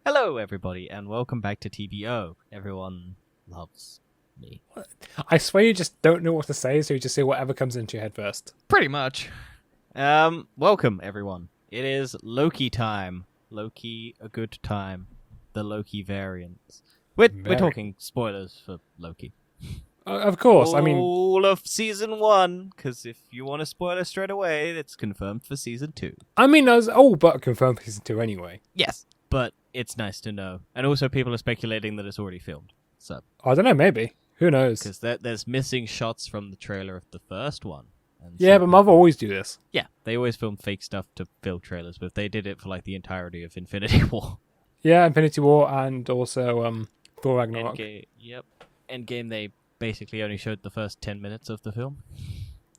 Hello, everybody, and welcome back to TBO. Everyone loves me. I swear you just don't know what to say, so you just say whatever comes into your head first. Pretty much. Welcome, everyone. It is Loki time. Loki, a good time. The Loki variants. We're talking spoilers for Loki. Of course, all of season 1, because if you want to spoil it straight away, it's confirmed for season 2. I was all but confirmed for season 2 anyway. Yes, but it's nice to know. And also people are speculating that it's already filmed. So I don't know, maybe. Who knows? Because there's missing shots from the trailer of the first one. And yeah, but Marvel always do this. Yeah, they always film fake stuff to fill trailers, but they did it for like the entirety of Infinity War. Yeah, Infinity War and also Thor Ragnarok. Endgame, they basically only showed the first 10 minutes of the film.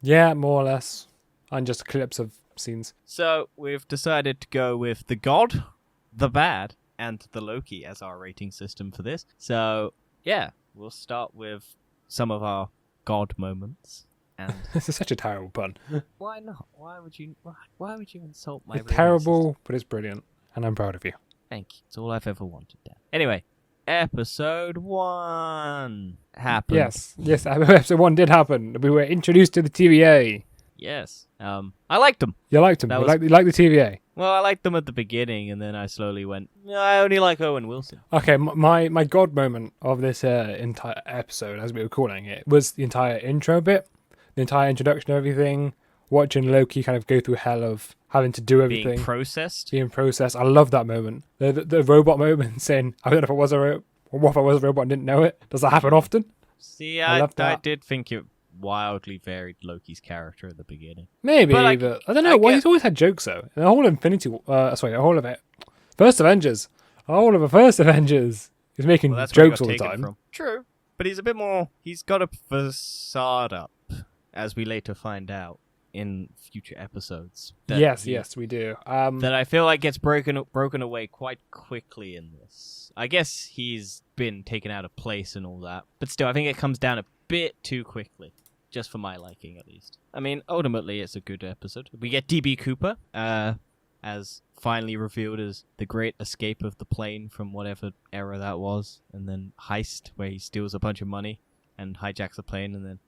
Yeah, more or less. And just clips of scenes. So we've decided to go with the God, the Bad, and the Loki as our rating system for this. So, yeah, we'll start with some of our God moments. And This is such a terrible pun. why not? Why would you insult my It's terrible, but it's brilliant. And I'm proud of you. Thank you. It's all I've ever wanted, Dan. Anyway, episode 1 happened. Yes, episode 1 did happen. We were introduced to the TVA. Yes. I liked them. You liked them. You liked the TVA. Well, I liked them at the beginning, and then I slowly went, no, I only like Owen Wilson. Okay, my God moment of this entire episode, as we were calling it, was the entire intro bit, the entire introduction of everything, watching Loki kind of go through hell of having to do everything. Being processed. I love that moment. The robot moment saying, I don't know if it was a robot, or what if I was a robot and didn't know it. Does that happen often? See, I did think it wildly varied Loki's character at the beginning. Maybe, but I don't know. He's always had jokes though. The whole First Avengers. All of the First Avengers. He's making jokes all the time. From. True, but he's a bit more. He's got a facade up, as we later find out in future episodes. Yes, we do. That I feel like gets broken away quite quickly in this. I guess he's been taken out of place and all that, but still, I think it comes down a bit too quickly. Just for my liking, at least. I mean, ultimately, it's a good episode. We get DB Cooper, as finally revealed as the great escape of the plane from whatever era that was, and then Heist, where he steals a bunch of money and hijacks the plane, and then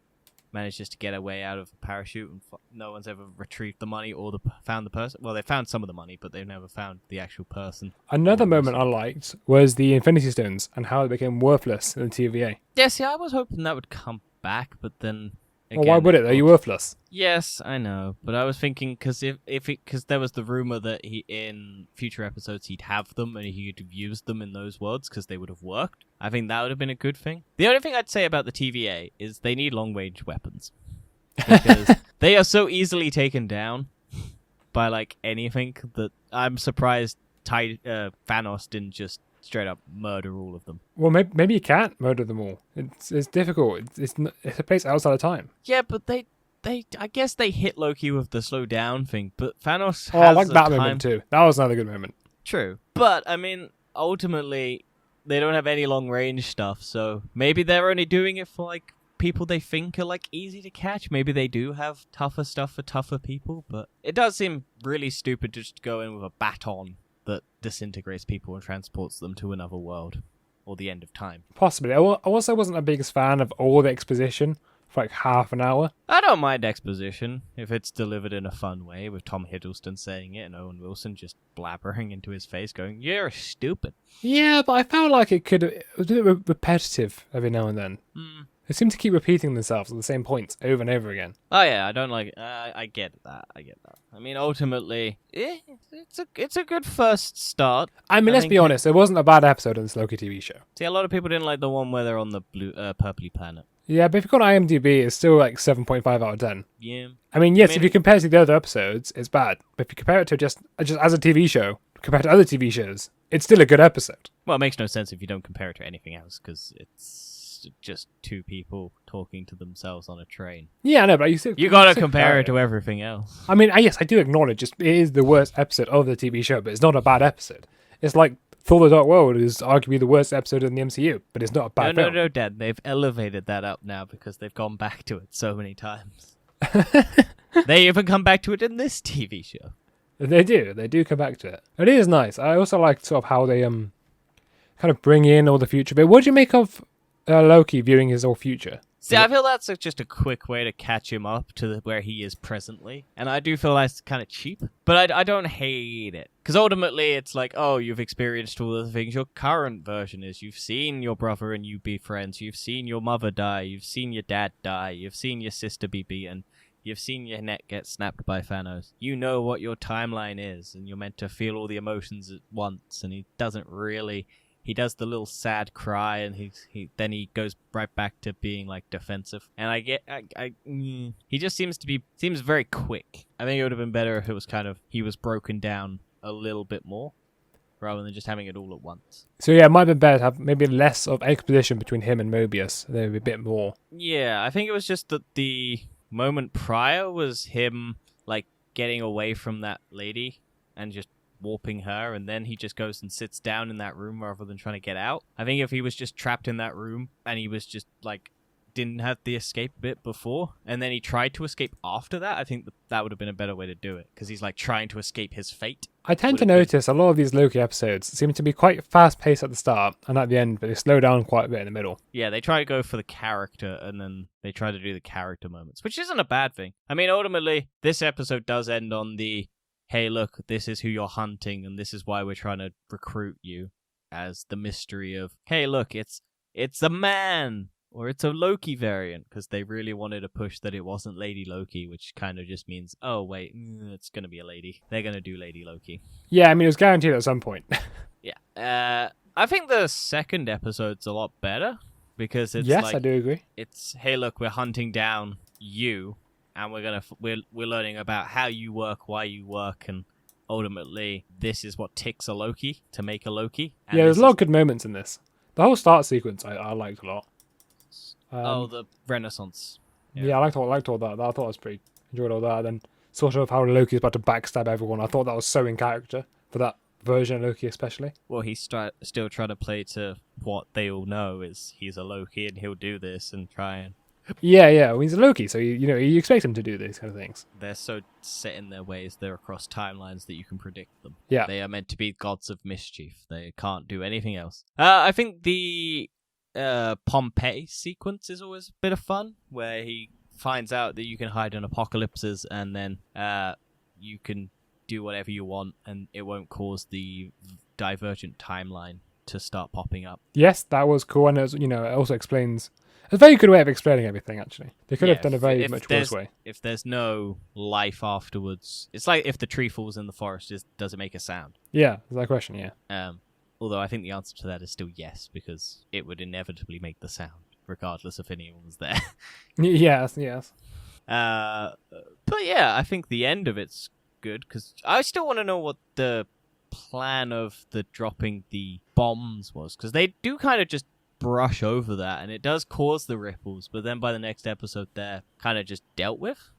manages to get away out of a parachute, and no one's ever retrieved the money or found the person. Well, they found some of the money, but they've never found the actual person. Another moment I liked was the Infinity Stones and how they became worthless in the TVA. Yeah, see, I was hoping that would come back, but then... Again, well, why would it? Are you worthless? Yes, I know, but I was thinking because there was the rumor that in future episodes he'd have them and he could have used them in those worlds because they would have worked. I think that would have been a good thing. The only thing I'd say about the TVA is they need long-range weapons because they are so easily taken down by like anything that I'm surprised Thanos didn't just straight up murder all of them. Well, maybe you can't murder them all. It's difficult. It's a place outside of time. Yeah, but they I guess they hit Loki with the slow down thing, but Thanos has I like that moment too. That was another good moment. True. But, I mean, ultimately, they don't have any long-range stuff, so maybe they're only doing it for, like, people they think are, like, easy to catch. Maybe they do have tougher stuff for tougher people, but it does seem really stupid just to go in with a baton that disintegrates people and transports them to another world or the end of time. Possibly. I also wasn't the biggest fan of all the exposition for like half an hour. I don't mind exposition if it's delivered in a fun way with Tom Hiddleston saying it and Owen Wilson just blabbering into his face going, "You're stupid." Yeah, but I felt like it was a bit repetitive every now and then. They seem to keep repeating themselves at the same points over and over again. Oh yeah, I don't like it. I get that. I mean, ultimately, it's a good first start. I mean, let's be honest. It wasn't a bad episode of this Loki TV show. See, a lot of people didn't like the one where they're on the blue, purpley planet. Yeah, but if you go on IMDb, it's still like 7.5 out of 10. Yeah. I mean, yes, if you compare it to the other episodes, it's bad. But if you compare it to just as a TV show, compared to other TV shows, it's still a good episode. Well, it makes no sense if you don't compare it to anything else, because it's just two people talking to themselves on a train. Yeah, I know, but you gotta compare it to everything else. I mean, yes, I do acknowledge it is the worst episode of the TV show, but it's not a bad episode. It's like Thor: The Dark World is arguably the worst episode in the MCU, but it's not a bad film. No, Dad. They've elevated that up now because they've gone back to it so many times. They even come back to it in this TV show. They do come back to it. It is nice. I also like sort of how they kind of bring in all the future. But what do you make of Loki viewing his whole future? See, I feel that's just a quick way to catch him up to where he is presently. And I do feel that's kind of cheap. But I don't hate it. Because ultimately, it's like, oh, you've experienced all of the things your current version is. You've seen your brother and you be friends. You've seen your mother die. You've seen your dad die. You've seen your sister be beaten. You've seen your neck get snapped by Thanos. You know what your timeline is. And you're meant to feel all the emotions at once. And he doesn't really... He does the little sad cry, and then he goes right back to being like defensive. And he just seems very quick. I think it would have been better if it was kind of he was broken down a little bit more, rather than just having it all at once. So yeah, it might have been better to have maybe less of exposition between him and Mobius. Maybe a bit more. Yeah, I think it was just that the moment prior was him like getting away from that lady and just warping her, and then he just goes and sits down in that room rather than trying to get out. I think if he was just trapped in that room and he was just like didn't have the escape bit before and then he tried to escape after that, I think that would have been a better way to do it, because he's like trying to escape his fate. I tend to notice a lot of these Loki episodes seem to be quite fast paced at the start and at the end, but they slow down quite a bit in the middle. Yeah, they try to go for the character and then they try to do the character moments, which isn't a bad thing. I mean, ultimately this episode does end on the hey, look, this is who you're hunting, and this is why we're trying to recruit you, as the mystery of, hey, look, it's a man, or it's a Loki variant, because they really wanted to push that it wasn't Lady Loki, which kind of just means, oh, wait, it's going to be a lady. They're going to do Lady Loki. Yeah, I mean, it was guaranteed at some point. Yeah. I think the second episode's a lot better, because it's yes, I do agree. It's, hey, look, we're hunting down you, and we're learning about how you work, why you work, and ultimately this is what ticks a Loki to make a Loki. And yeah, there's a lot of good moments in this. The whole start sequence I liked a lot. The Renaissance. Yeah, I liked all that. I thought I was pretty enjoyed all that. Then sort of how Loki's about to backstab everyone. I thought that was so in character for that version of Loki, especially. Well, he's still trying to play to what they all know is he's a Loki and he'll do this and try and. Yeah. Well, he's a Loki, so you expect him to do these kind of things. They're so set in their ways. They're across timelines that you can predict them. Yeah. They are meant to be gods of mischief. They can't do anything else. I think the Pompeii sequence is always a bit of fun, where he finds out that you can hide in apocalypses and then you can do whatever you want and it won't cause the divergent timeline to start popping up. Yes, that was cool, and it also explains. It's a very good way of explaining everything, actually. They could have done a very much worse way. If there's no life afterwards, it's like if the tree falls in the forest, does it make a sound? Yeah, that's that question, yeah. Although I think the answer to that is still yes, because it would inevitably make the sound, regardless if anyone was there. Yes. But yeah, I think the end of it's good, because I still want to know what the plan of the dropping the bombs was, because they do kind of just brush over that, and it does cause the ripples, but then by the next episode they're kind of just dealt with.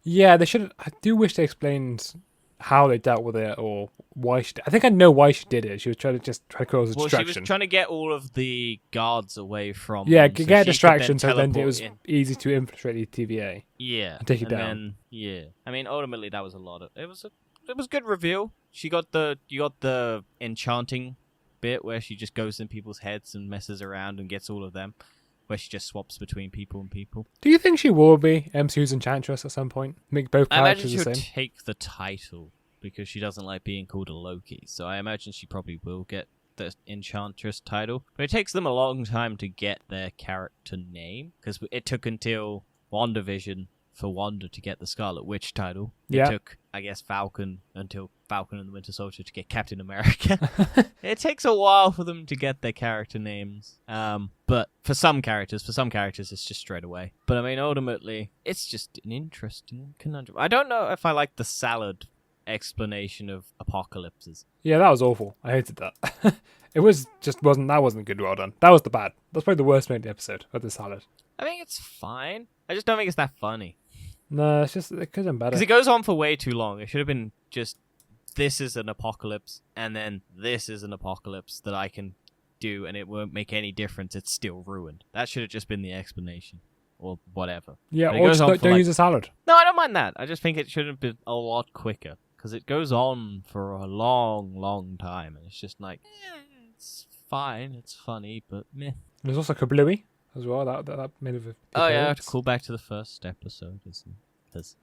Yeah, they should. I do wish they explained how they dealt with it, or why she. I think I know why she did it. She was trying to cause a distraction. She was trying to get all of the guards away from. Yeah, them, get a distraction, so then it was easy to infiltrate the TVA. Yeah, and take it down. I mean, ultimately that was a lot of. It was good reveal. You got the enchanting bit where she just goes in people's heads and messes around and gets all of them, where she just swaps between people and people. Do you think she will be MCU's Enchantress at some point? Make both characters the same? I imagine she'll take the title because she doesn't like being called a Loki, so I imagine she probably will get the Enchantress title. But it takes them a long time to get their character name, because it took until WandaVision for Wanda to get the Scarlet Witch title. It took, I guess, Falcon until Falcon and the Winter Soldier to get Captain America. It takes a while for them to get their character names. But for some characters it's just straight away. But I mean, ultimately, it's just an interesting conundrum. I don't know if I like the salad explanation of apocalypses. Yeah, that was awful. I hated that. That wasn't good. Well done. That was the bad. That's probably the worst made episode of the salad. I think it's fine. I just don't think it's that funny. No, it's just it could have been better. Because it goes on for way too long. It should have been just, this is an apocalypse, and then this is an apocalypse that I can do, and it won't make any difference. It's still ruined. That should have just been the explanation, or whatever. Yeah, or just don't use a salad. No, I don't mind that. I just think it should have been a lot quicker, because it goes on for a long, long time, and it's just like, it's fine. It's funny, but meh. There's also Kablooey as well. That made of. Oh yeah, I have to call back to the first episode, isn't it? Because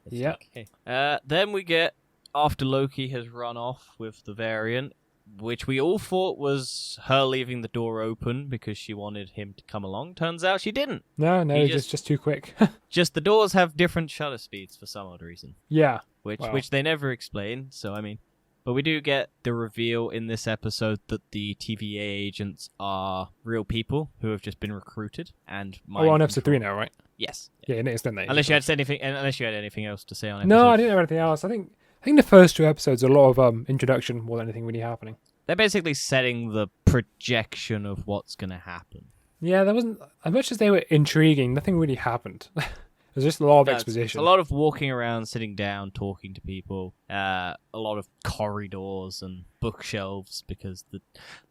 then we get after Loki has run off with the variant, which we all thought was her leaving the door open because she wanted him to come along. Turns out she didn't. No, it's just too quick. Just the doors have different shutter speeds for some odd reason. Yeah. Which they never explain. So I mean, but we do get the reveal in this episode that the TVA agents are real people who have just been recruited and. We're on episode 3 now, right? Yes. Yeah, it's done that. Unless you had anything else to say on it. No, I didn't have anything else. I think the first 2 episodes are a lot of introduction more than anything really happening. They're basically setting the projection of what's going to happen. Yeah, there wasn't as much as they were intriguing. Nothing really happened. There's just a lot of exposition. A lot of walking around, sitting down, talking to people. A lot of corridors and bookshelves because the.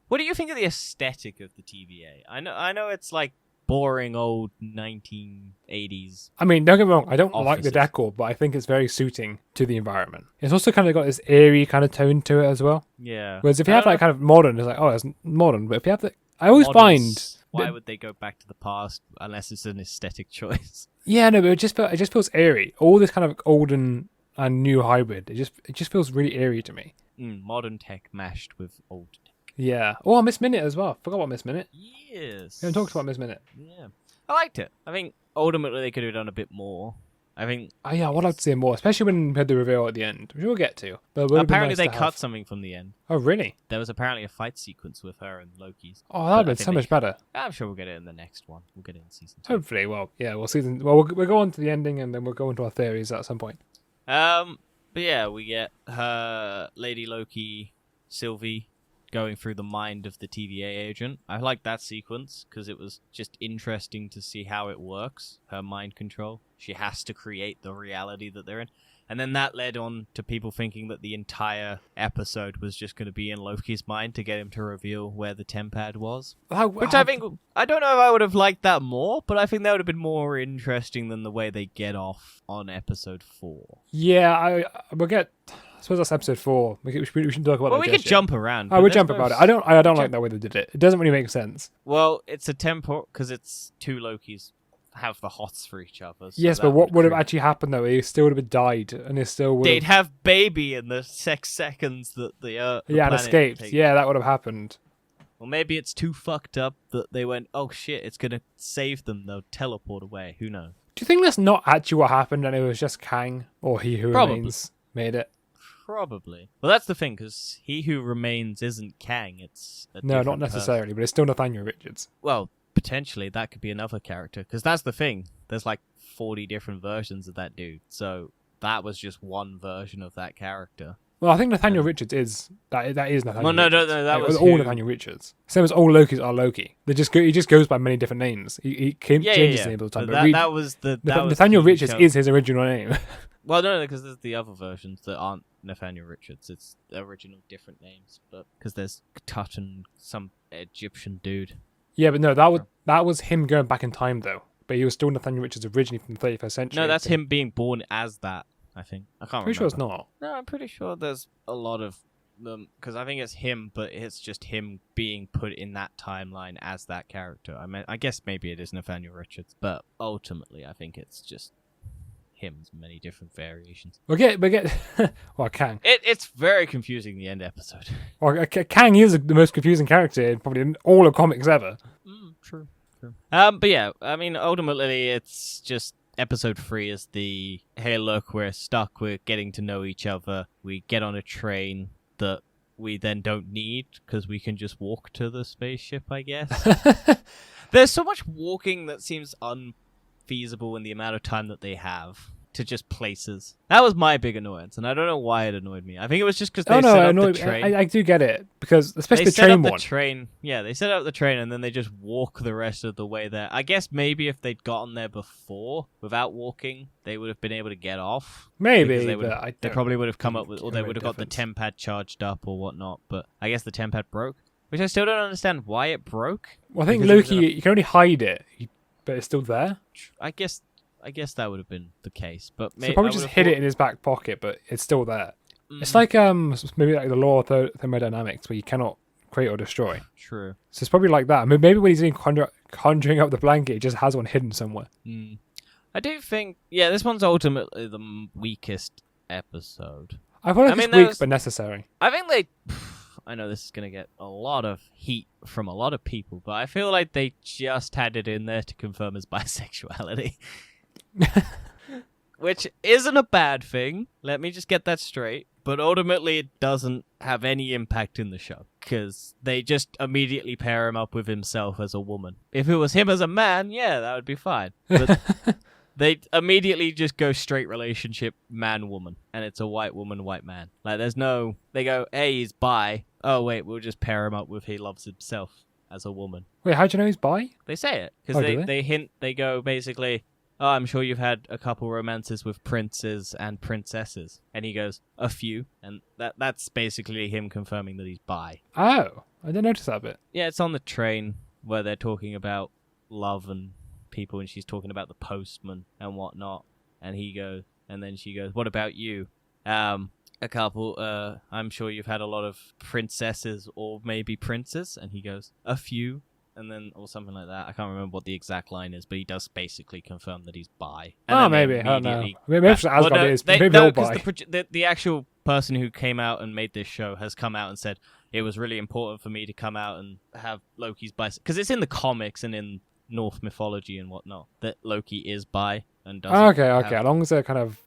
What do you think of the aesthetic of the TVA? I know it's like boring old 1980s. I mean, don't get me wrong, I don't offices. like the decor, but I think it's very suiting to the environment. It's also kind of got this eerie kind of tone to it as well. Yeah. Whereas if you have like kind of modern, it's like, oh, it's modern. But if you have the, I always find. Why would they go back to the past unless it's an aesthetic choice? Yeah, no, but it just feels eerie. All this kind of old and new hybrid. It just feels really eerie to me. Modern tech mashed with old tech. Yeah. Oh, Miss Minute as well. Forgot about Miss Minute. Yes. We haven't talked about Miss Minute. Yeah. I liked it. I think ultimately they could have done a bit more. I think. Oh yeah, I would like to see more, especially when we had the reveal at the end, which we'll get to. But apparently they cut something from the end. Oh really? There was apparently a fight sequence with her and Loki's. Oh, that would have been so much better. I'm sure we'll get it in the next one. We'll get it in season 2. Hopefully, we'll go on to the ending and then we'll go into our theories at some point. But yeah, we get her Lady Loki, Sylvie, going through the mind of the TVA agent. I like that sequence because it was just interesting to see how it works, her mind control. She has to create the reality that they're in. And then that led on to people thinking that the entire episode was just going to be in Loki's mind to get him to reveal where the Tempad was. I think, I don't know if I would have liked that more, but I think that would have been more interesting than the way they get off on episode 4. Yeah, we'll get... I suppose that's episode 4. We should talk about that. Well, we could jump around. We'll jump about it. I don't like that way they did it. It doesn't really make sense. Well, it's a tempo because it's 2 Lokis have the hots for each other. So yes, but what would have actually happened though? He still would have died, and he still would. They'd have baby in the 6 seconds that the and escaped. Takes. Yeah, that would have happened. Well, maybe it's too fucked up that they went, oh shit, it's gonna save them. They'll teleport away. Who knows? Do you think that's not actually what happened, and it was just Kang or He Who Remains made it? Probably. Well, that's the thing, because He Who Remains isn't Kang. It's no, not necessarily, person. But it's still Nathaniel Richards. Well, potentially that could be another character, because that's the thing. There's like 40 different versions of that dude, so that was just one version of that character. Well, I think Nathaniel Richards is that is Nathaniel. Well, no, that was all Nathaniel Richards. Same as all Lokis are Loki. He just goes by many different names. He changes his name all the time. But Nathaniel Richards is his original name. Well, no, because there's the other versions that aren't Nathaniel Richards. It's the original different names, but because there's Tut and some Egyptian dude. Yeah, but no, that was him going back in time though. But he was still Nathaniel Richards originally from the 31st century. No, that's him being born as that. I think I can't. Pretty sure it's not. No, I'm pretty sure there's a lot of them because I think it's him, but it's just him being put in that timeline as that character. I guess maybe it is Nathaniel Richards, but ultimately, I think it's just him. Many different variations. We get well, Kang. It's very confusing. The end episode. Well, Kang is the most confusing character in probably in all of comics ever. True. But yeah, I mean, ultimately, it's just. Episode 3 is the, hey look, we're stuck, we're getting to know each other, we get on a train that we then don't need because we can just walk to the spaceship, I guess. There's so much walking that seems unfeasible in the amount of time that they have to just places. That was my big annoyance, and I don't know why it annoyed me. I think it was just because they set up the train. I do get it, because especially they the train one. They set up the train, and then they just walk the rest of the way there. I guess maybe if they'd gotten there before, without walking, they would have been able to get off. Maybe, they probably would have come up with, or they would have got the Tempad charged up or whatnot, but I guess the Tempad broke, which I still don't understand why it broke. Well, I think Loki, you can only hide it, but it's still there. I guess that would have been the case, but maybe probably just hid it in his back pocket, but it's still there. It's like maybe like the law of thermodynamics, where you cannot create or destroy. True. So it's probably like that. I mean, maybe when he's in conjuring up the blanket, he just has one hidden somewhere. I do think, this one's ultimately the weakest episode. I feel like it's weak but necessary. I think I know this is going to get a lot of heat from a lot of people, but I feel like they just had it in there to confirm his bisexuality. Which isn't a bad thing. Let me just get that straight. But ultimately, it doesn't have any impact in the show. Because they just immediately pair him up with himself as a woman. If it was him as a man, yeah, that would be fine. But they immediately just go straight relationship man-woman. And it's a white woman, white man. Like, there's no... They go, hey, he's bi. Oh, wait, we'll just pair him up with he loves himself as a woman. Wait, how do you know he's bi? They say it. Because they hint, they go basically... Oh, I'm sure you've had a couple romances with princes and princesses. And he goes, a few. And that's basically him confirming that he's bi. Oh, I didn't notice that bit. Yeah, it's on the train where they're talking about love and people, and she's talking about the postman and whatnot. And he goes, and then she goes, what about you? A couple, I'm sure you've had a lot of princesses or maybe princes. And he goes, a few. And then, or something like that. I can't remember what the exact line is, but he does basically confirm that he's bi. And maybe. I don't know. Maybe Asgard is. Maybe they're all bi. The actual person who came out and made this show has come out and said, it was really important for me to come out and have Loki's bi. Because it's in the comics and in Norse mythology and whatnot, that Loki is bi. And doesn't okay. As long as they're kind of...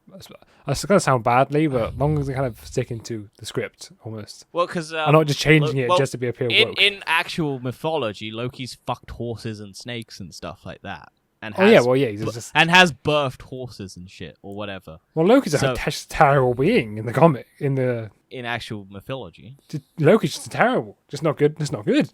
It's going to sound badly, but as long as they're kind of sticking to the script, almost. Well, because... and not just changing it just to be appear woke. In actual mythology, Loki's fucked horses and snakes and stuff like that. And and has birthed horses and shit, or whatever. Well, Loki's a terrible being in the comic, in actual mythology. Loki's just terrible. Just not good. Just not good.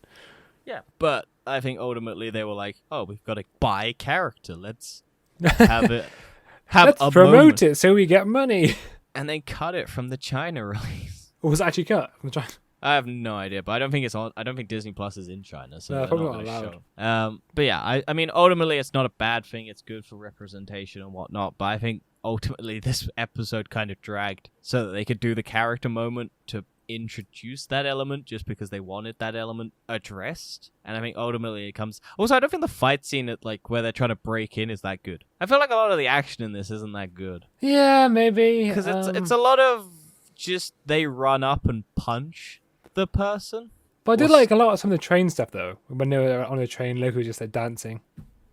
Yeah, but I think ultimately they were like, oh, we've got a bi character. Let's... Let's promote moment. It so we get money. And then cut it from the China release. Or was it actually cut from the China? I have no idea, but I don't think it's on. I don't think Disney Plus is in China, so no, they're probably not allowed. Show. But yeah, I mean, ultimately, it's not a bad thing. It's good for representation and whatnot. But I think ultimately, this episode kind of dragged so that they could do the character moment to introduce that element just because they wanted that element addressed. And I think ultimately it comes... Also, I don't think the fight scene at where they're trying to break in is that good. I feel like a lot of the action in this isn't that good. Yeah, maybe. Because it's a lot of just they run up and punch the person. But I did like a lot of some of the train stuff, though. When they were on the train, Loki was just dancing.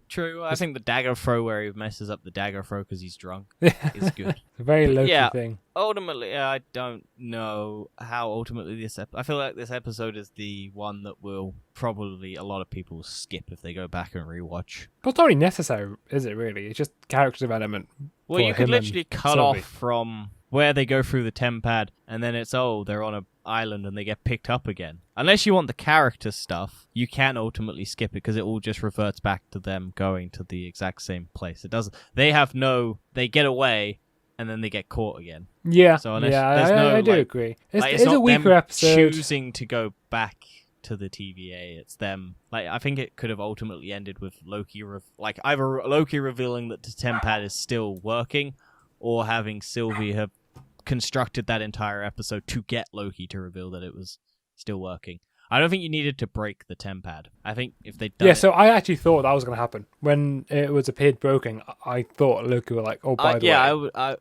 True. I think the dagger throw where he messes up the dagger throw because he's drunk is good. It's a very Loki thing. Ultimately, I don't know how ultimately this... I feel like this episode is the one that will probably a lot of people skip if they go back and rewatch. But it's not really necessary, is it, really? It's just character development. Well, you could literally cut off from where they go through the tempad, and then it's, they're on an island and they get picked up again. Unless you want the character stuff, you can ultimately skip it because it all just reverts back to them going to the exact same place. It doesn't. They get away and then they get caught again. Yeah. So I do agree. It's a weaker episode. Choosing to go back to the TVA, it's them. I think it could have ultimately ended with Loki, either Loki revealing that the tempad is still working, or having Sylvie have constructed that entire episode to get Loki to reveal that it was still working. I don't think you needed to break the tempad. I think if they'd done so I actually thought that was going to happen. When it was appeared broken, I thought Loki were like, by the way.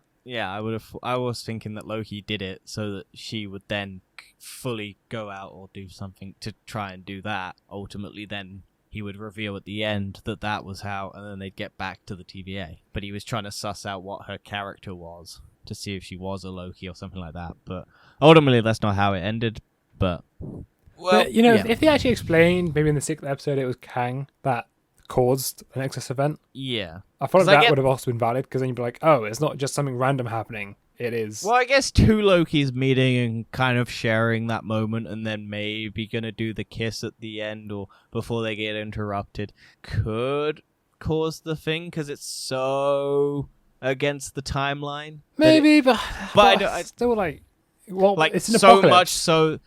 I was thinking that Loki did it so that she would then fully go out or do something to try and do that. Ultimately, then he would reveal at the end that was how, and then they'd get back to the TVA. But he was trying to suss out what her character was to see if she was a Loki or something like that. But ultimately, that's not how it ended. But if they actually explained, maybe in the 6th episode, it was Kang that caused an Nexus event. Yeah, I thought that would have also been valid, because then you'd be like, oh, it's not just something random happening. It is. Well, I guess 2 Lokis meeting and kind of sharing that moment, and then maybe gonna do the kiss at the end or before they get interrupted could cause the thing, because it's so against the timeline. Maybe, but I still it's an so apocalypse. so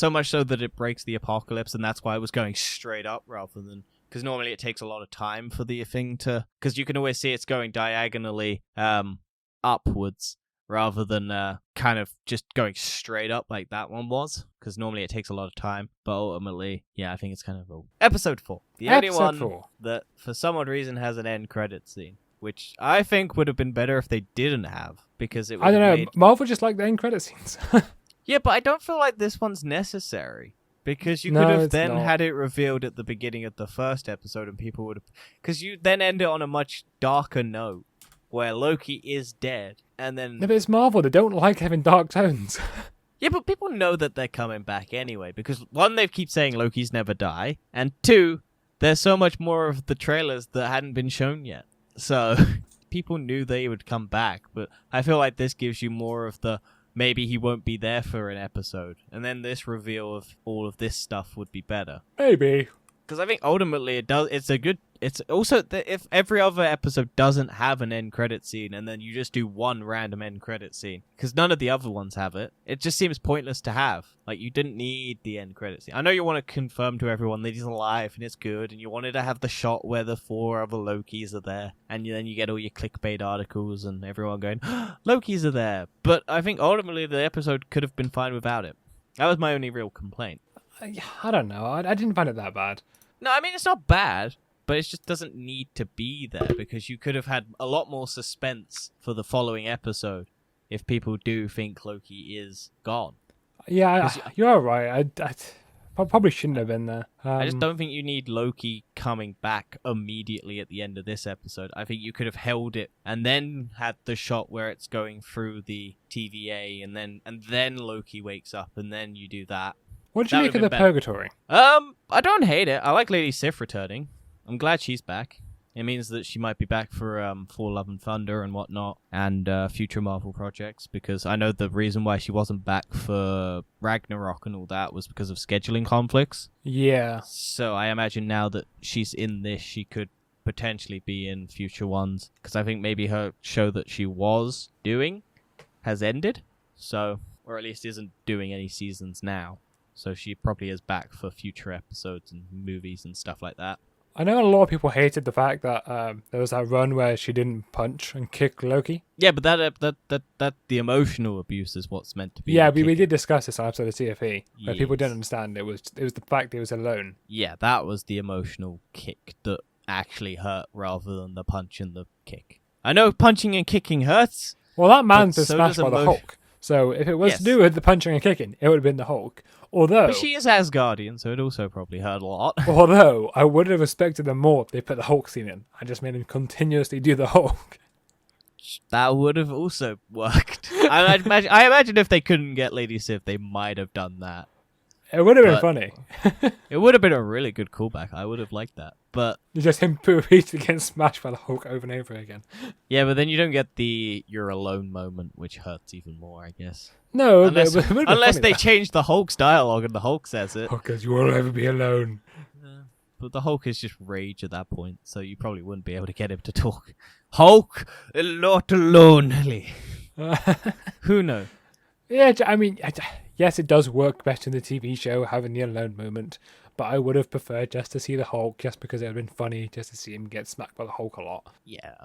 much so that it breaks the apocalypse, and that's why it was going straight up rather than... Because normally it takes a lot of time for the thing to... Because you can always see it's going diagonally upwards rather than kind of just going straight up like that one was, because normally it takes a lot of time. But ultimately, yeah, I think it's kind of episode 4, the only one 4. that for some odd reason has an end credit scene, which I think would have been better if they didn't have, because it would I don't know. made... Marvel just like the end credit scenes. Yeah, but I don't feel like this one's necessary. Because you No, could have it's then not. had it revealed at the beginning of the first episode, and people would have... Because you then end it on a much darker note, where Loki is dead, and then... No, but it's Marvel. They don't like having dark tones. Yeah, but people know that they're coming back anyway, because one, they keep saying Loki's never die, and two, there's so much more of the trailers that hadn't been shown yet. So, people knew they would come back, but I feel like this gives you more of the... Maybe he won't be there for an episode, and then this reveal of all of this stuff would be better. Maybe. Because I think ultimately it does. It's a good. It's also if every other episode doesn't have an end credit scene, and then you just do one random end credit scene, because none of the other ones have it. It just seems pointless to have. Like, you didn't need the end credit scene. I know you want to confirm to everyone that he's alive and it's good, and you wanted to have the shot where the 4 other Lokis are there, and then you get all your clickbait articles and everyone going, Lokis are there. But I think ultimately the episode could have been fine without it. That was my only real complaint. I don't know. I didn't find it that bad. No, I mean, it's not bad, but it just doesn't need to be there, because you could have had a lot more suspense for the following episode if people do think Loki is gone. Yeah, you're right. I probably shouldn't have been there. I just don't think you need Loki coming back immediately at the end of this episode. I think you could have held it and then had the shot where it's going through the TVA, and then Loki wakes up, and then you do that. What did you make of the Purgatory? I don't hate it. I like Lady Sif returning. I'm glad she's back. It means that she might be back for Thor: Love and Thunder and whatnot, and future Marvel projects, because I know the reason why she wasn't back for Ragnarok and all that was because of scheduling conflicts. Yeah. So I imagine now that she's in this, she could potentially be in future ones, because I think maybe her show that she was doing has ended, so, or at least isn't doing any seasons now. So she probably is back for future episodes and movies and stuff like that. I know a lot of people hated the fact that there was that run where she didn't punch and kick Loki. Yeah, but that the emotional abuse is what's meant to be. Yeah, we did discuss this on episode of CFE, where people Yes. didn't understand it was the fact it was alone. Yeah, that was the emotional kick that actually hurt, rather than the punch and the kick. I know punching and kicking hurts. Well, that man's But been so smashed does by the emotion. Hulk. So if it was Yes. to do with the punching and kicking, it would have been the Hulk. Although, But she is Asgardian, so it also probably hurt a lot. I would have respected them more if they put the Hulk scene in. I just made him continuously do the Hulk. That would have also worked. I imagine if they couldn't get Lady Sif, they might have done that. It would have been But- funny. It would have been a really good callback. I would have liked that. But Just him repeatedly getting smashed by the Hulk over and over again. yeah, but then you don't get the "you're alone" moment, which hurts even more, I guess. No, Unless, but it would have been unless funny, they though. change the Hulk's dialogue and the Hulk says it. Oh, because you will never be alone. But the Hulk is just rage at that point, so you probably wouldn't be able to get him to talk. Hulk, not lonely. Who knows? Yeah, I mean, yes, it does work better in the TV show, having the alone moment, but I would have preferred just to see the Hulk, just because it would have been funny just to see him get smacked by the Hulk a lot. Yeah.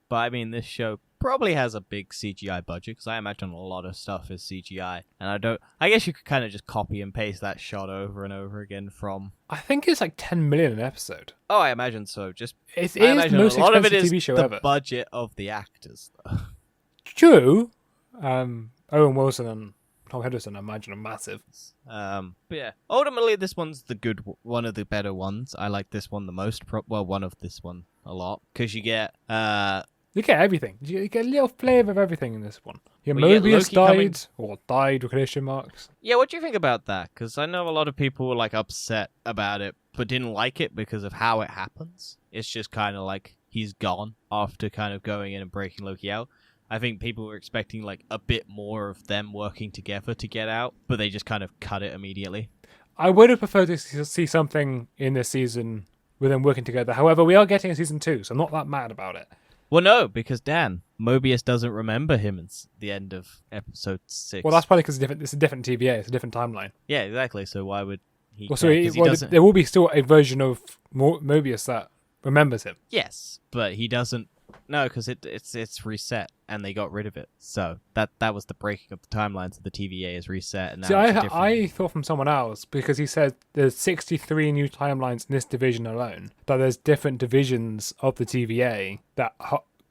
But I mean, this show probably has a big CGI budget, because I imagine a lot of stuff is CGI. And I guess you could kind of just copy and paste that shot over and over again from... I think it's like 10 million an episode. Oh, I imagine so. Just It I is the imagine most a lot of it expensive is TV show the ever. budget of the actors, though. True. Owen Wilson and Tom Hiddleston, I imagine, are massive. But yeah, ultimately this one's the good one of the better ones. I like this one the most. One of this one a lot, because you get You get everything. You get a little flavour of everything in this one. Your Well, you get Mobius Loki coming- died, or died with quotation marks. Yeah, what do you think about that? Because I know a lot of people were like upset about it, but didn't like it because of how it happens. It's just kind of like he's gone after kind of going in and breaking Loki out. I think people were expecting like a bit more of them working together to get out, but they just kind of cut it immediately. I would have preferred to see something in this season with them working together. However, we are getting a season 2, so I'm not that mad about it. Well, no, because Dan, Mobius doesn't remember him in the end of episode 6. Well, that's probably because it's a different TVA, it's a different timeline. Yeah, exactly. So why would he? Well, care? 'Cause he doesn't... there will be still a version of Mobius that remembers him. Yes, but he doesn't No, because it's reset and they got rid of it. So that was the breaking of the timeline. So the TVA is reset and now See, it's a different... I thought from someone else, because he said there's 63 new timelines in this division alone, that there's different divisions of the TVA that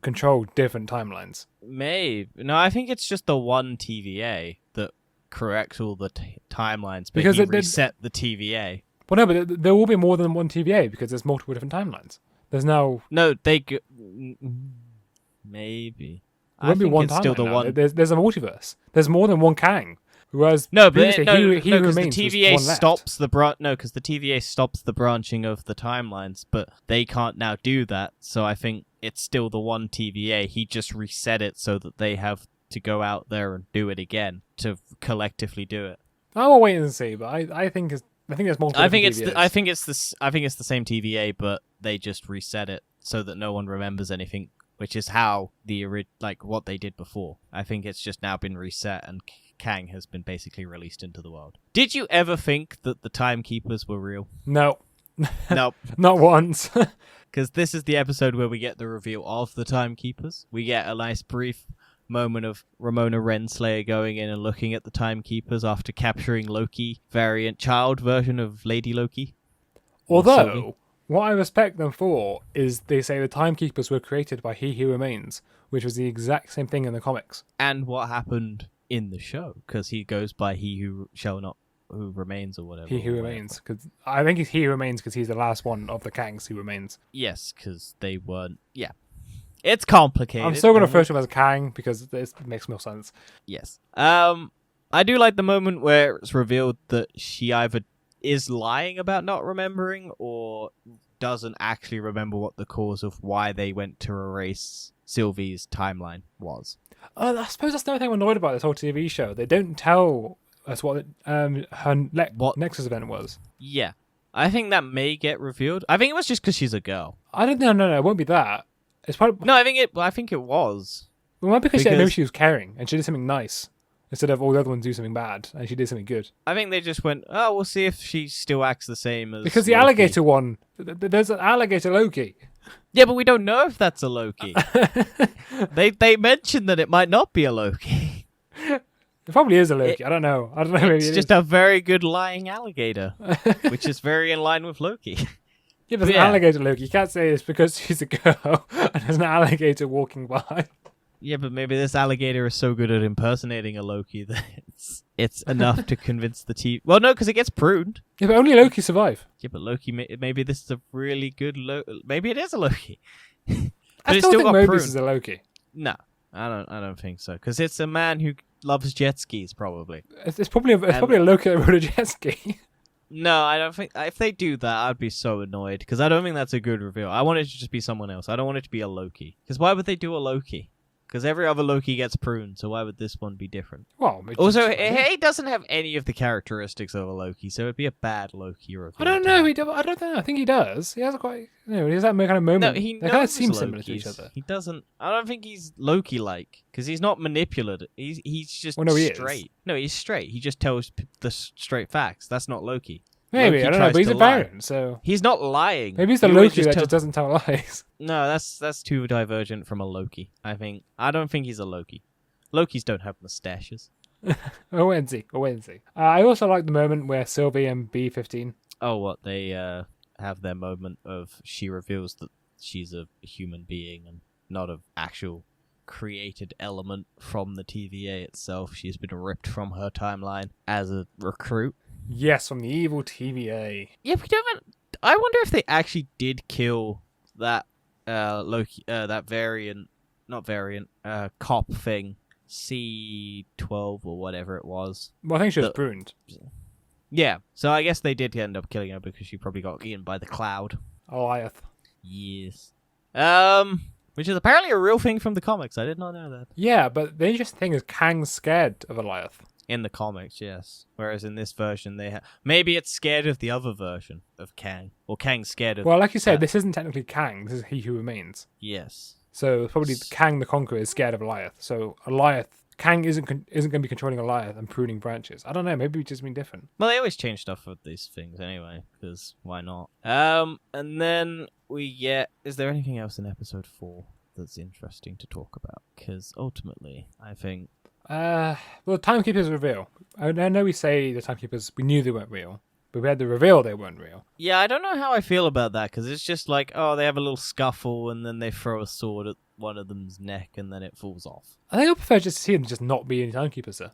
control different timelines. Maybe. No, I think it's just the one TVA that corrects all the timelines, but Because he it reset the TVA. Well, no, but there will be more than one TVA because there's multiple different timelines. There's now... No, maybe. There won't be one it's still timeline the now. one. There's a multiverse. There's more than one Kang. Whereas No, but previously, he because the remains was TVA one left. stops the No, because the TVA stops the branching of the timelines, but they can't now do that. So I think it's still the one TVA. He just reset it so that they have to go out there and do it again to collectively do it. I will wait and see, but I think there's multiple. I think it's TVAs. I think it's the same TVA, but they just reset it so that no one remembers anything, which is how what they did before. I think it's just now been reset and Kang has been basically released into the world. Did you ever think that the Timekeepers were real? No. Nope. Not once. Because this is the episode where we get the reveal of the Timekeepers. We get a nice brief moment of Ramona Renslayer going in and looking at the Timekeepers after capturing Loki child version of Lady Loki. Although, what I respect them for is they say the Timekeepers were created by He Who Remains, which was the exact same thing in the comics. And what happened in the show, because he goes by who remains or whatever. He Who Remains. Cause I think it's He Who Remains because he's the last one of the Kangs who remains. Yes, because they weren't... Yeah. It's complicated. I'm still going to refer to him as Kang because it makes more sense. Yes. I do like the moment where it's revealed that she either is lying about not remembering or doesn't actually remember what the cause of why they went to erase Sylvie's timeline was. I suppose that's the only thing I'm annoyed about this whole TV show. They don't tell us what her Nexus event was. Yeah. I think that may get revealed. I think it was just because she's a girl. I don't know. No, it won't be that. It's probably no. I think it was. Well, maybe because she didn't know she was caring and she did something nice instead of all the other ones do something bad and she did something good. I think they just went, oh, we'll see if she still acts the same as because the Loki. alligator one. There's an alligator Loki. Yeah, but we don't know if that's a Loki. They mentioned that it might not be a Loki. It probably is a Loki. I don't know. Maybe it's just a very good lying alligator, which is very in line with Loki. Yeah, there's an alligator Loki. You can't say it's because she's a girl and there's an alligator walking by. Yeah, but maybe this alligator is so good at impersonating a Loki that it's enough to convince the TV. Well, no, because it gets pruned. Yeah, but only Loki survive. Yeah, but Loki, maybe this is a really good maybe it is a Loki. But I still think Mobius is a Loki. No, I don't think so. Because it's a man who loves jet skis, probably. It's probably a Loki that rode a jet ski. No, I don't think... If they do that, I'd be so annoyed. Because I don't think that's a good reveal. I want it to just be someone else. I don't want it to be a Loki. Because why would they do a Loki? Because every other Loki gets pruned, so why would this one be different? Well, also, he doesn't have any of the characteristics of a Loki, so it'd be a bad Loki reveal. I don't know. I don't know. I think he does. He has quite... he has that kind of moment. No, he they kind of seem similar to each other. He doesn't... I don't think he's Loki-like, because he's not manipulative. He's just straight. Is. No, he's straight. He just tells the straight facts. That's not Loki. Maybe, Loki I don't know, but he's a Baron, so... He's not lying. Maybe he's the Loki that just doesn't tell lies. No, that's too divergent from a Loki, I think. I don't think he's a Loki. Lokis don't have mustaches. Wait and see. I also like the moment where Sylvie and B-15... Oh, what? They have their moment of she reveals that she's a human being and not an actual created element from the TVA itself. She's been ripped from her timeline as a recruit. Yes, from the evil TVA. Yeah, I wonder if they actually did kill that Loki, that cop thing, C12 or whatever it was. Well, I think she was pruned. Yeah, so I guess they did end up killing her because she probably got eaten by the cloud. Goliath. Yes. Which is apparently a real thing from the comics. I did not know that. Yeah, but the interesting thing is Kang's scared of Goliath. In the comics, yes. Whereas in this version, maybe it's scared of the other version of Kang, or Kang's scared of. Well, like you said, this isn't technically Kang. This is He Who Remains. Yes. So probably Kang the Conqueror is scared of Goliath. So Kang isn't going to be controlling Goliath and pruning branches. I don't know. Maybe it's just been different. Well, they always change stuff with these things anyway, because why not? And then we get. Is there anything else in episode 4 that's interesting to talk about, because ultimately, I think... Well, the Timekeepers reveal. I know we say the Timekeepers, we knew they weren't real, but we had the reveal they weren't real. Yeah, I don't know how I feel about that, because it's just like, oh, they have a little scuffle, and then they throw a sword at one of them's neck, and then it falls off. I think I prefer just to see them just not be any Timekeepers, though.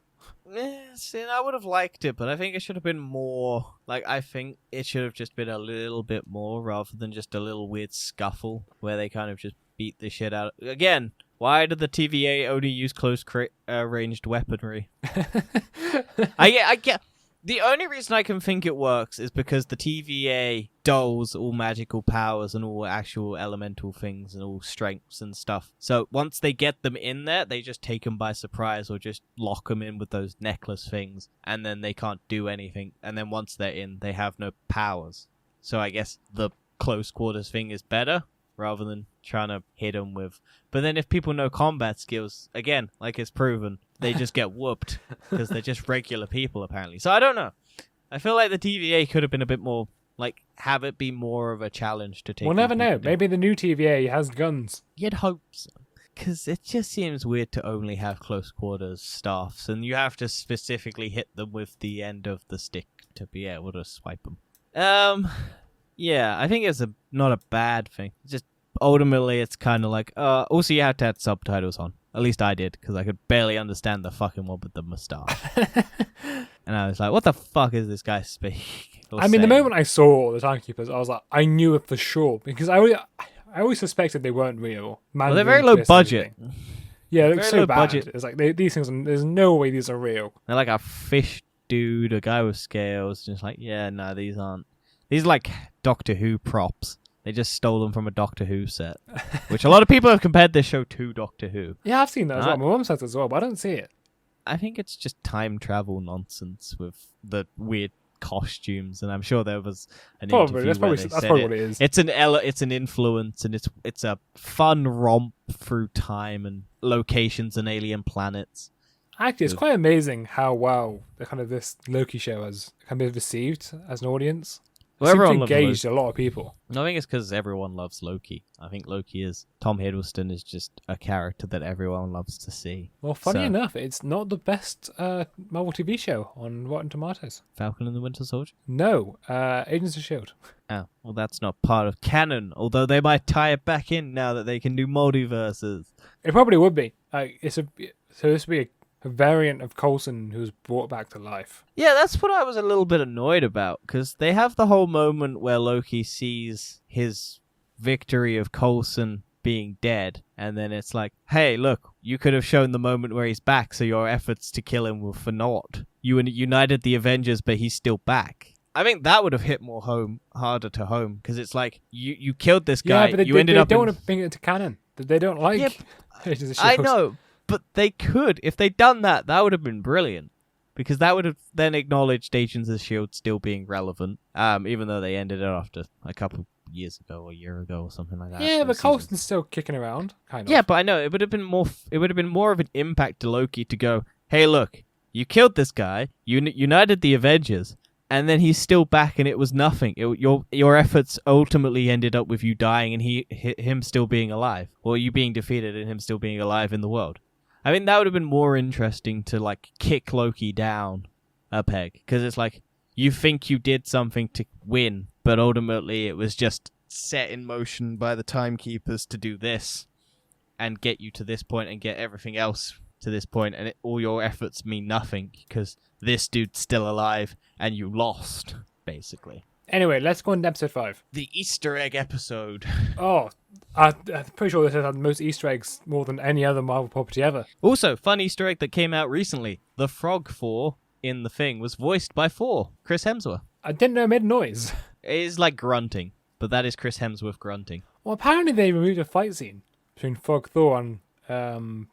See, I would have liked it, but I think it should have been more. Like, I think it should have just been a little bit more rather than just a little weird scuffle where they kind of just beat the shit out. Again, why did the TVA only use ranged weaponry? I get. The only reason I can think it works is because the TVA dulls all magical powers and all actual elemental things and all strengths and stuff. So once they get them in there, they just take them by surprise or just lock them in with those necklace things, and then they can't do anything. And then once they're in, they have no powers. So I guess the close quarters thing is better rather than trying to hit them with... But then if people know combat skills, again, like it's proven, they just get whooped because they're just regular people, apparently. So I don't know. I feel like the TVA could have been a bit more, like, have it be more of a challenge to take. We'll never know. Maybe the new TVA has guns. You'd hope so. Because it just seems weird to only have close quarters staffs, and you have to specifically hit them with the end of the stick to be able to swipe them. Yeah, I think it's not a bad thing. It's just ultimately it's kind of like, also you have to have subtitles on. At least I did, because I could barely understand the fucking one with the moustache. And I was like, what the fuck is this guy speaking? I mean, the moment I saw the Timekeepers, I was like, I knew it for sure, because I always suspected they weren't real. Well, they're very low budget. Yeah, it looks so bad. Budget. It's like, these things, there's no way these are real. They're like a fish dude, a guy with scales, just like, yeah, no, these aren't. These are like Doctor Who props. They just stole them from a Doctor Who set, which a lot of people have compared this show to Doctor Who. Yeah, I've seen that as well. My mum says as well, but I don't see it. I think it's just time travel nonsense with the weird costumes, and I'm sure there was an interview that's where probably what it is. It's an influence, and it's a fun romp through time and locations and alien planets. Actually, it's quite amazing how well this Loki show has kind of received as an audience. Well, everyone engaged a lot of people. I think it's because everyone loves Loki. I think Loki is... Tom Hiddleston is just a character that everyone loves to see. Well, funny enough, it's not the best Marvel TV show on Rotten Tomatoes. Falcon and the Winter Soldier? No, Agents of S.H.I.E.L.D. Oh, well, that's not part of canon, although they might tie it back in now that they can do multiverses. It probably would be. So this would be a variant of Coulson who's brought back to life. Yeah, that's what I was a little bit annoyed about, because they have the whole moment where Loki sees his victory of Coulson being dead, and then it's like, hey, look, you could have shown the moment where he's back, so your efforts to kill him were for naught. You united the Avengers, but he's still back. I think that would have hit harder to home, because it's like, you killed this guy, yeah, but they don't want to bring it to canon. They don't like Agents of S.H.I.E.L.D. I know. But they could. If they'd done that, that would have been brilliant. Because that would have then acknowledged Agents of S.H.I.E.L.D. still being relevant. Even though they ended it after a couple years ago, or a year ago, or something like that. Yeah, but Coulson's still kicking around, kind of. Yeah, but I know. It would have been more of an impact to Loki to go, hey, look, you killed this guy, you united the Avengers, and then he's still back and it was nothing. Your efforts ultimately ended up with you dying and him still being alive. Or you being defeated and him still being alive in the world. I mean, that would have been more interesting to, like, kick Loki down a peg. Because it's like, you think you did something to win, but ultimately it was just set in motion by the timekeepers to do this and get you to this point and get everything else to this point, and all your efforts mean nothing because this dude's still alive and you lost, basically. Anyway, let's go on to episode 5. The Easter egg episode. Oh, I'm pretty sure this has had the most Easter eggs more than any other Marvel property ever. Also, fun Easter egg that came out recently. The frog Thor in the thing was voiced by Thor, Chris Hemsworth. I didn't know it made noise. It is like grunting, but that is Chris Hemsworth grunting. Well, apparently they removed a fight scene between Frog Thor and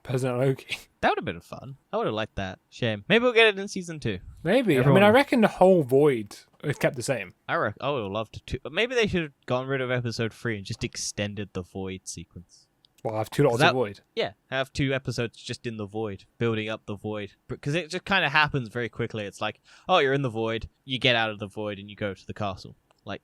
President Loki. That would have been fun. I would have liked that. Shame. Maybe we'll get it in season 2. Maybe. I reckon the whole Void is kept the same. I would have loved to. Maybe they should have gone rid of episode 3 and just extended the Void sequence. Well, I have 2 lots of Void. Yeah, have 2 episodes just in the Void, building up the Void. Because it just kind of happens very quickly. It's like, oh, you're in the Void, you get out of the Void and you go to the castle. Like,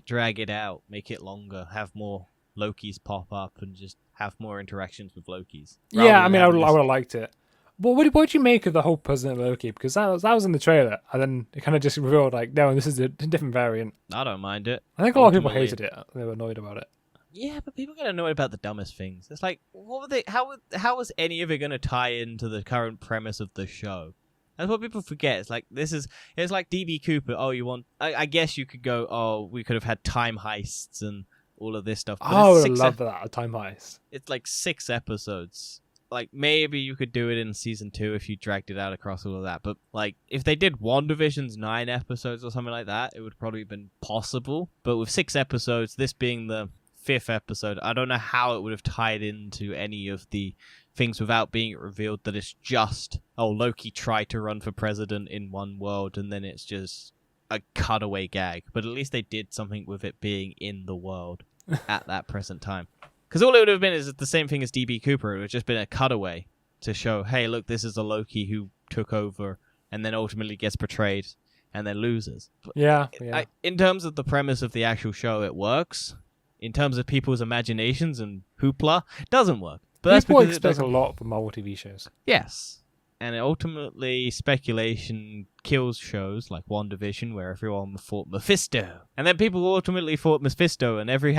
drag it out, make it longer, have more Lokis pop up and just have more interactions with Lokis. Yeah, I mean, I would have liked it. But what do you make of the whole President Loki? Because that was in the trailer, and then it kind of just revealed like, no, this is a different variant. I don't mind it. I think a lot of people hated it. They were annoyed about it. Yeah, but people get annoyed about the dumbest things. It's like, what were they? How was any of it going to tie into the current premise of the show? That's what people forget. It's like it's like DB Cooper. Oh, you want? I guess you could go. Oh, we could have had time heists and all of this stuff. But I would love that, a time heist. It's like 6 episodes. Like, maybe you could do it in season 2 if you dragged it out across all of that. But, like, if they did WandaVision's 9 episodes or something like that, it would probably have been possible. But with 6 episodes, this being the 5th episode, I don't know how it would have tied into any of the things without being revealed that it's just, oh, Loki tried to run for president in one world, and then it's just a cutaway gag. But at least they did something with it being in the world at that present time. Because all it would have been is the same thing as DB Cooper. It would have just been a cutaway to show, hey, look, this is a Loki who took over and then ultimately gets betrayed and then loses. But yeah. In terms of the premise of the actual show, it works. In terms of people's imaginations and hoopla, it doesn't work. But that's people because expect a lot from Marvel TV shows. Yes. And ultimately, speculation kills shows like WandaVision, where everyone thought Mephisto. And then people ultimately thought Mephisto, and every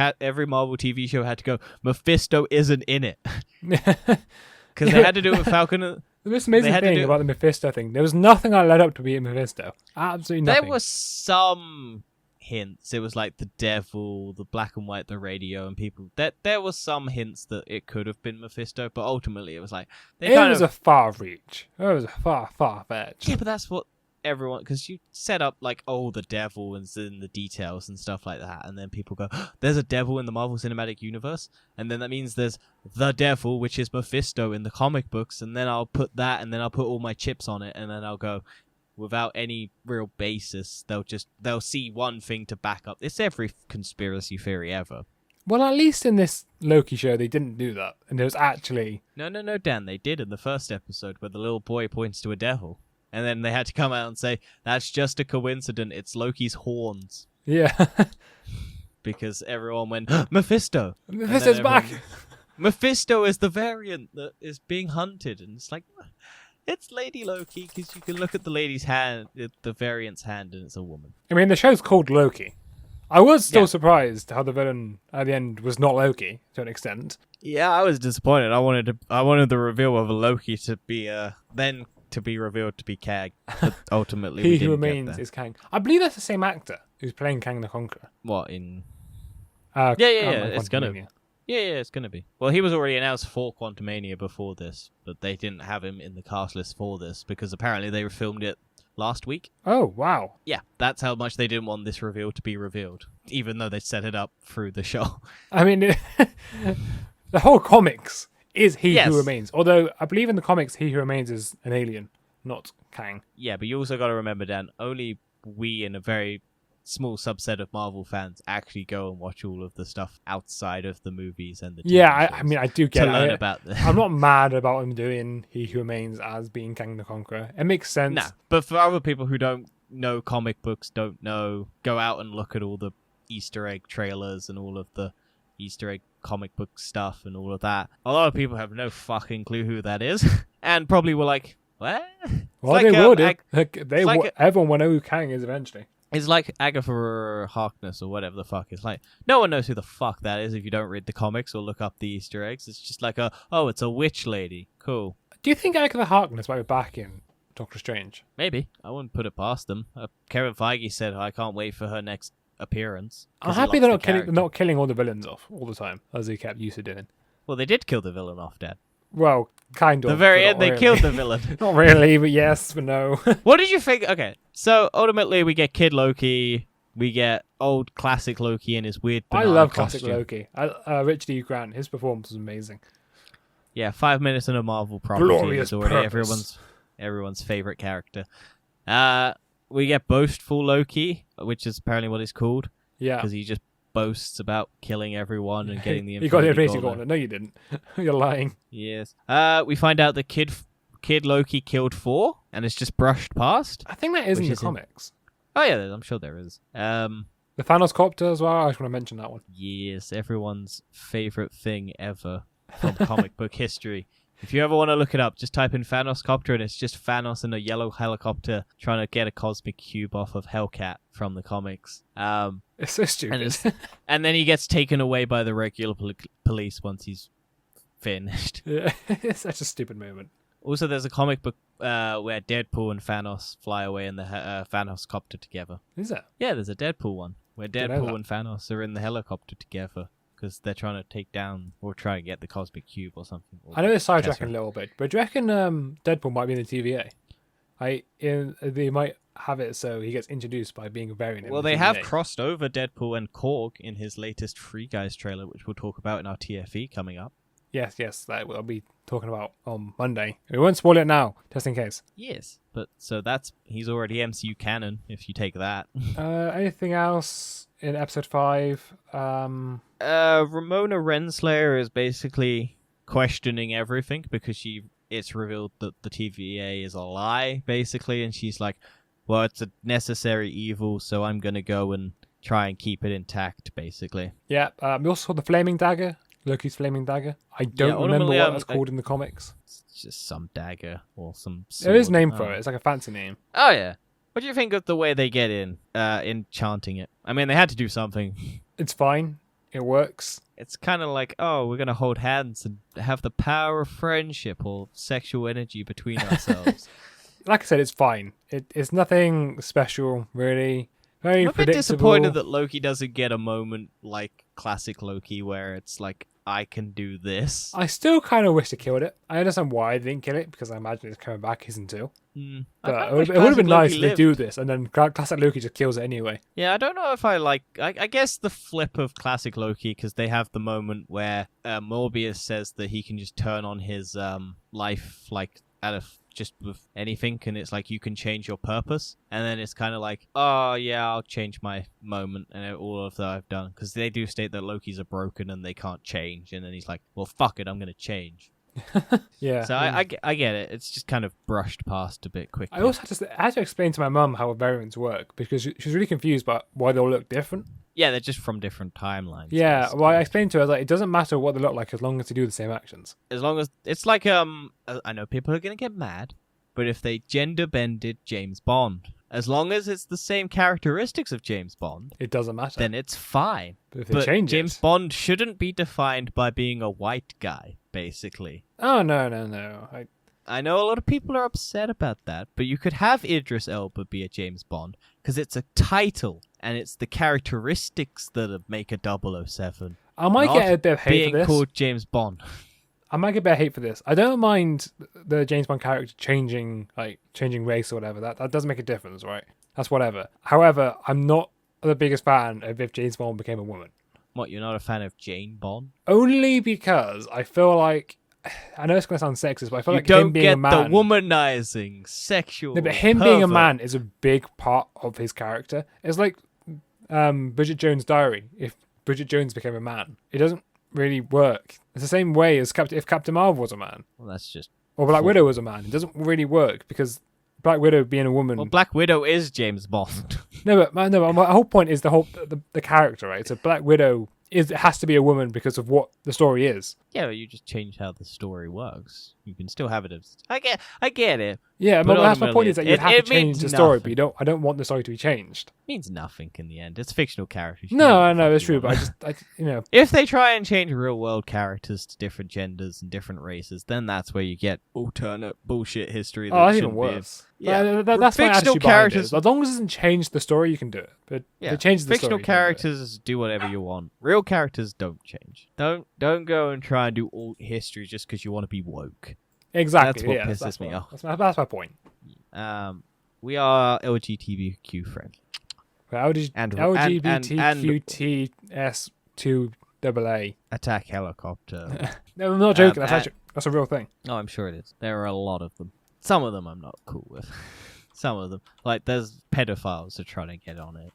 Marvel TV show had to go, Mephisto isn't in it. Because they had to do it with Falcon. The most amazing thing about the Mephisto thing, there was nothing I led up to be Mephisto. Absolutely nothing. There was some hints. It was like the devil, the black and white, the radio, and people. There was some hints that it could have been Mephisto, but ultimately it was like it was a far reach. It was a far fetch. Yeah, but that's what everyone, because you set up like, oh, the devil and in the details and stuff like that, and then people go, oh, there's a devil in the Marvel Cinematic Universe, and then that means there's the devil, which is Mephisto in the comic books, and then I'll put that, and then I'll put all my chips on it, and then I'll go. Without any real basis, they'll see one thing to back up. It's every conspiracy theory ever. Well, at least in this Loki show, they didn't do that, and there was actually no, Dan. They did in the first episode where the little boy points to a devil, and then they had to come out and say that's just a coincidence. It's Loki's horns. Yeah, because everyone went Mephisto. Mephisto's back. Mephisto is the variant that is being hunted, and it's like. It's Lady Loki, because you can look at the lady's hand, the variant's hand, and it's a woman. I mean, the show's called Loki. I was still surprised how the villain at the end was not Loki, to an extent. Yeah, I was disappointed. I wanted the reveal of a Loki to be, then to be revealed to be Kang. But ultimately, He Who Remains is Kang. I believe that's the same actor who's playing Kang the Conqueror. What, in... Yeah, it's gonna be. Yeah, it's going to be. Well, he was already announced for Quantumania before this, but they didn't have him in the cast list for this because apparently they filmed it last week. Oh, wow. Yeah, that's how much they didn't want this reveal to be revealed, even though they set it up through the show. I mean, the whole comics is He Who Remains, although I believe in the comics He Who Remains is an alien, not Kang. Yeah, but you also got to remember, Dan, only we in a very... small subset of Marvel fans actually go and watch all of the stuff outside of the movies and the TV shows I mean, I do get to learn about this. I'm not mad about him doing He Who Remains as being Kang the Conqueror. It makes sense. No, but for other people who don't know comic books, don't know, go out and look at all the Easter egg trailers and all of the Easter egg comic book stuff and all of that. A lot of people have no fucking clue who that is, and probably were like, what? Well, they would. Everyone will know who Kang is eventually. It's like Agatha Harkness or whatever the fuck. It's like, no one knows who the fuck that is if you don't read the comics or look up the Easter eggs. It's just like it's a witch lady. Cool. Do you think Agatha Harkness might be back in Doctor Strange? Maybe. I wouldn't put it past them. Kevin Feige said, I can't wait for her next appearance. I'm happy they're not killing all the villains off all the time, as they kept used to doing. Well, they did kill the villain off, Dad. Well, kind of. The very end, they killed the villain. Not really, but yes, but no. What did you think? Okay, so ultimately we get Kid Loki, we get old classic Loki in his weird banana I love costume. classic Loki. Richard E. Grant, his performance was amazing. Yeah, 5 minutes in a Marvel property Glorious is already purpose. everyone's favorite character. We get Boastful Loki, which is apparently what it's called. Yeah. Because he just boasts about killing everyone and getting the You got the Infinity Infinity Gauntlet. No, you didn't. You're lying. Yes. We find out that Kid Loki killed Thor, and it's just brushed past. I think that is in the comics. Oh yeah, I'm sure there is. The Thanos copter as well. I just want to mention that one. Yes, everyone's favorite thing ever from comic book history. If you ever want to look it up, just type in Thanos copter, and it's just Thanos in a yellow helicopter trying to get a cosmic cube off of Hellcat from the comics. It's so stupid. And then he gets taken away by the regular police once he's finished. Yeah, it's such a stupid moment. Also, there's a comic book where Deadpool and Thanos fly away in the Thanos copter together. Is it? Yeah, there's a Deadpool one where Didn't know Deadpool that. and Thanos are in the helicopter together because they're trying to take down or try and get the cosmic cube or something. I know it's sidetracking a little bit, but do you reckon Deadpool might be in the TVA? They might have it so he gets introduced by being a variant. Well, in the they TVA. have crossed over Deadpool and Korg in his latest Free Guys trailer, which we'll talk about in our TFE coming up. Yes, that we'll be talking about on Monday. We won't spoil it now, just in case. Yes, but so he's already MCU canon if you take that. Anything else in episode 5? Ramona Renslayer is basically questioning everything because it's revealed that the TVA is a lie, basically, and she's like, well, it's a necessary evil, so I'm going to go and try and keep it intact, basically. Yeah, we also saw the flaming dagger, Loki's flaming dagger. I don't remember what that's called in the comics. It's just some dagger or some sword. There is a name for it. It's like a fancy name. Oh, yeah. What do you think of the way they get in chanting it? I mean, they had to do something. It's fine. It works. It's kind of like, oh, we're going to hold hands and have the power of friendship or sexual energy between ourselves. Like I said, it's fine. It's nothing special, really. Very I'm a bit predictable. disappointed that Loki doesn't get a moment like classic Loki where it's like, I can do this. I still kind of wish they killed it. I understand why they didn't kill it, because I imagine it's coming back season 2. But it would have been nice if they do this, and then classic Loki just kills it anyway. Yeah, I don't know if I like... I guess the flip of classic Loki, because they have the moment where Morbius says that he can just turn on his life like out of just with anything, and it's like you can change your purpose, and then it's kind of like, oh yeah, I'll change my moment and all of that I've done, because they do state that Loki's are broken and they can't change, and then he's like, well, fuck it, I'm gonna change. Yeah. So I get it. It's just kind of brushed past a bit quickly. I also had to explain to my mum how variants work, because she was really confused about why they all look different. Yeah, they're just from different timelines. Yeah, basically. well, I explained to her, like, it doesn't matter what they look like as long as they do the same actions. As long as it's like I know people are gonna get mad, but if they gender bended James Bond, as long as it's the same characteristics of James Bond, It doesn't matter. then it's fine. But if they change James it... Bond shouldn't be defined by being a white guy, basically. Oh, no. I know a lot of people are upset about that, but you could have Idris Elba be a James Bond, because it's a title, and it's the characteristics that make a 007. I might get a bit of hate being for this. called James Bond. I might get a bit of hate for this. I don't mind the James Bond character changing race or whatever. That doesn't make a difference, right? That's whatever. However, I'm not the biggest fan of if James Bond became a woman. What, you're not a fan of Jane Bond? Only because I feel like... I know it's going to sound sexist, but I feel You like him don't being get a man... the womanizing, sexual... No, but him being a pervert. man is a big part of his character. It's like Bridget Jones' Diary. If Bridget Jones became a man, it doesn't really work. It's the same way as if Captain Marvel was a man. Well, that's just... Or Black Widow was a man. It doesn't really work because Black Widow being a woman... Well, Black Widow is James Bond. No, but my whole point is the character, right? So Black Widow it has to be a woman because of what the story is. Yeah, you just change how the story works. You can still have it as... I get it. Yeah, but that's my point, is that you have to change means the story, nothing. but I don't want the story to be changed. It means nothing in the end. It's fictional characters. You No, know I know, what it's you true, want. but you know... If they try and change real world characters to different genders and different races, then that's where you get alternate bullshit history. That Oh, that's even shouldn't be. worse. Yeah, That's my fictional attitude behind characters. it. As long as it doesn't change the story, you can do it. But if it changes the fictional story, you can't do it. characters do whatever you want. Real characters don't change. Don't go and try and do alt history just because you want to be woke. Exactly. That's what pisses me off. That's my point. We are LGBTQ friendly. Well, And LGBTQTS2AA. attack helicopter. No, I'm not joking. That's a real thing. No, I'm sure it is. There are a lot of them. Some of them I'm not cool with. Some of them, like there's pedophiles that are trying to get on it.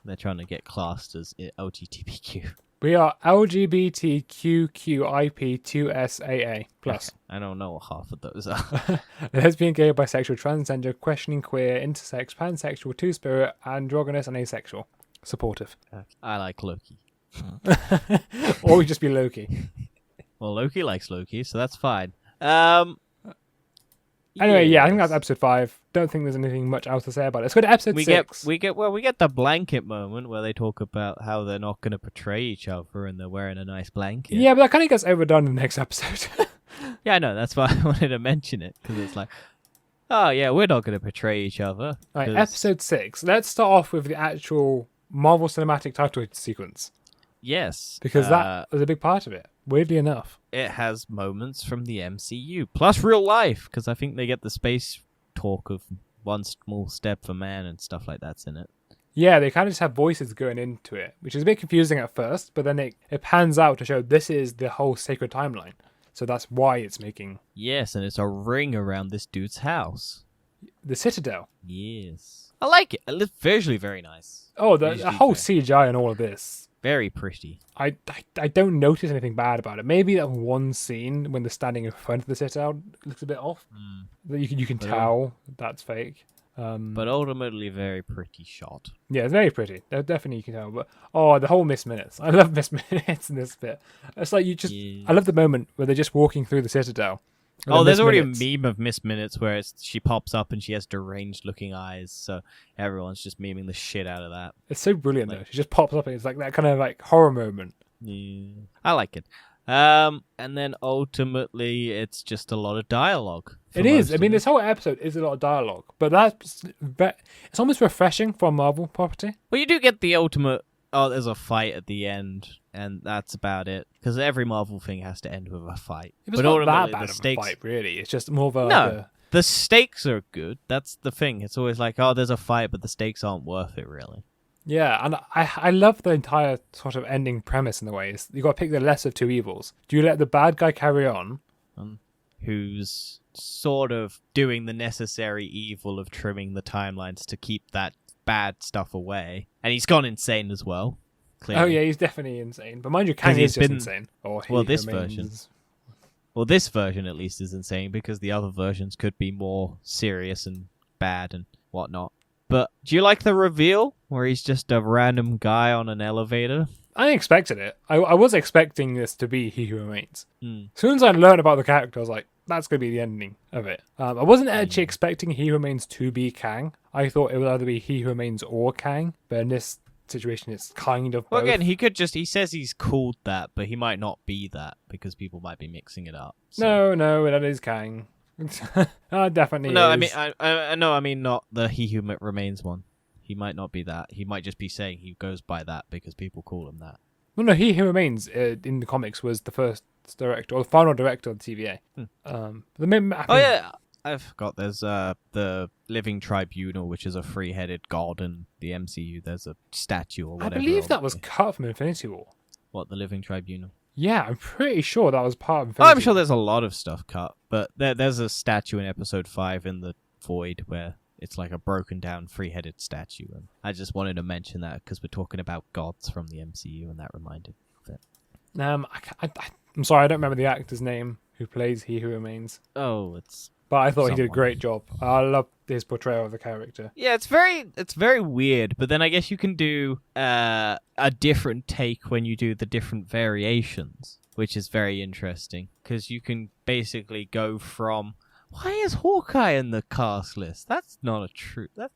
They're trying to get classed as LGBTQ. We are LGBTQQIP2SAA plus. I don't know what half of those are. Lesbian, gay, bisexual, transgender, questioning, queer, intersex, pansexual, two-spirit, androgynous, and asexual. Supportive. I like Loki. Or we just be Loki. Well, Loki likes Loki, so that's fine. Anyway, yeah, I think yes. that's episode 5. Don't think there's anything much else to say about it. Let's go to episode 6. We get the blanket moment where they talk about how they're not going to betray each other and they're wearing a nice blanket. Yeah, but that kind of gets overdone in the next episode. Yeah, I know. That's why I wanted to mention it, because it's like, oh yeah, we're not going to betray each other. Right, episode 6. Let's start off with the actual Marvel Cinematic title sequence. Yes, Because that was a big part of it, weirdly enough. it has moments from the MCU plus real life, because I think they get the space talk of one small step for man and stuff like that's in it. Yeah, they kind of just have voices going into it, which is a bit confusing at first, but then it pans out to show this is the whole sacred timeline. So that's why it's making Yes, and it's a ring around this dude's house. the Citadel. Yes, I like it. It looks visually very nice. Oh, the Visually whole very- CGI and all of this. Very pretty. I don't notice anything bad about it. Maybe that one scene when they're standing in front of the Citadel looks a bit off. You can But, tell that's fake. But ultimately, very pretty shot. Yeah, it's very pretty. Definitely you can tell. But the whole Miss Minutes. I love Miss Minutes in this bit. It's like Yeah. I love the moment where they're just walking through the Citadel. and Oh, then there's Miss already Minutes- a meme of Miss Minutes where she pops up and she has deranged-looking eyes, so everyone's just memeing the shit out of that. It's so brilliant like- though. She just pops up and it's like that kind of like horror moment. Yeah. I like it. And then ultimately, it's just a lot of dialogue. for It is. most I of mean, it. this whole episode is a lot of dialogue, but it's almost refreshing for a Marvel property. Well, you do get the ultimate. Oh, there's a fight at the end, and that's about it. Because every Marvel thing has to end with a fight. It was but not that ultimately, bad the of stakes. a fight, really. It's just more of a No. The stakes are good. That's the thing. It's always like, oh, there's a fight, but the stakes aren't worth it, really. yeah, and I love the entire sort of ending premise in the way. You got to pick the lesser of two evils. Do you let the bad guy carry on? Who's sort of doing the necessary evil of trimming the timelines to keep that bad stuff away. And he's gone insane as well. Clearly. Oh yeah, he's definitely insane. But mind you, Kang he's is just been- insane. Or well, he this remains- version. Well, this version at least is insane because the other versions could be more serious and bad and whatnot. But do you like the reveal where he's just a random guy on an elevator? I expected it. I was expecting this to be He Who Remains. Hmm. As soon as I learned about the character, I was like, that's going to be the ending of it. I wasn't actually expecting He Who Remains to be Kang. I thought it would either be He Who Remains or Kang. But in this situation, it's kind of Well, both. again, he says he's called that, but he might not be that because people might be mixing it up. So. No, that is Kang. Definitely No, is. I mean not the He Who Remains one. He might not be that. He might just be saying he goes by that because people call him that. Well, no, He Who Remains in the comics was the first director, or the final director of the TVA. Oh yeah, I forgot. There's the Living Tribunal, which is a three-headed god in the MCU. There's a statue or I whatever. believe of that it. was cut from Infinity War. What, the Living Tribunal? Yeah, I'm pretty sure that was part of Oh, Infinity I'm sure War. there's a lot of stuff cut, but there's a statue in Episode 5 in the Void where it's like a broken down three-headed statue. And I just wanted to mention that because we're talking about gods from the MCU, and that reminded me of it. I'm sorry, I don't remember the actor's name who plays He Who Remains, Oh, it's but I thought he did a Someone. great job. I love his portrayal of the character. yeah, it's very weird. But then I guess you can do a different take when you do the different variations, which is very interesting because you can basically go from why is Hawkeye in the cast list? That's not a true. What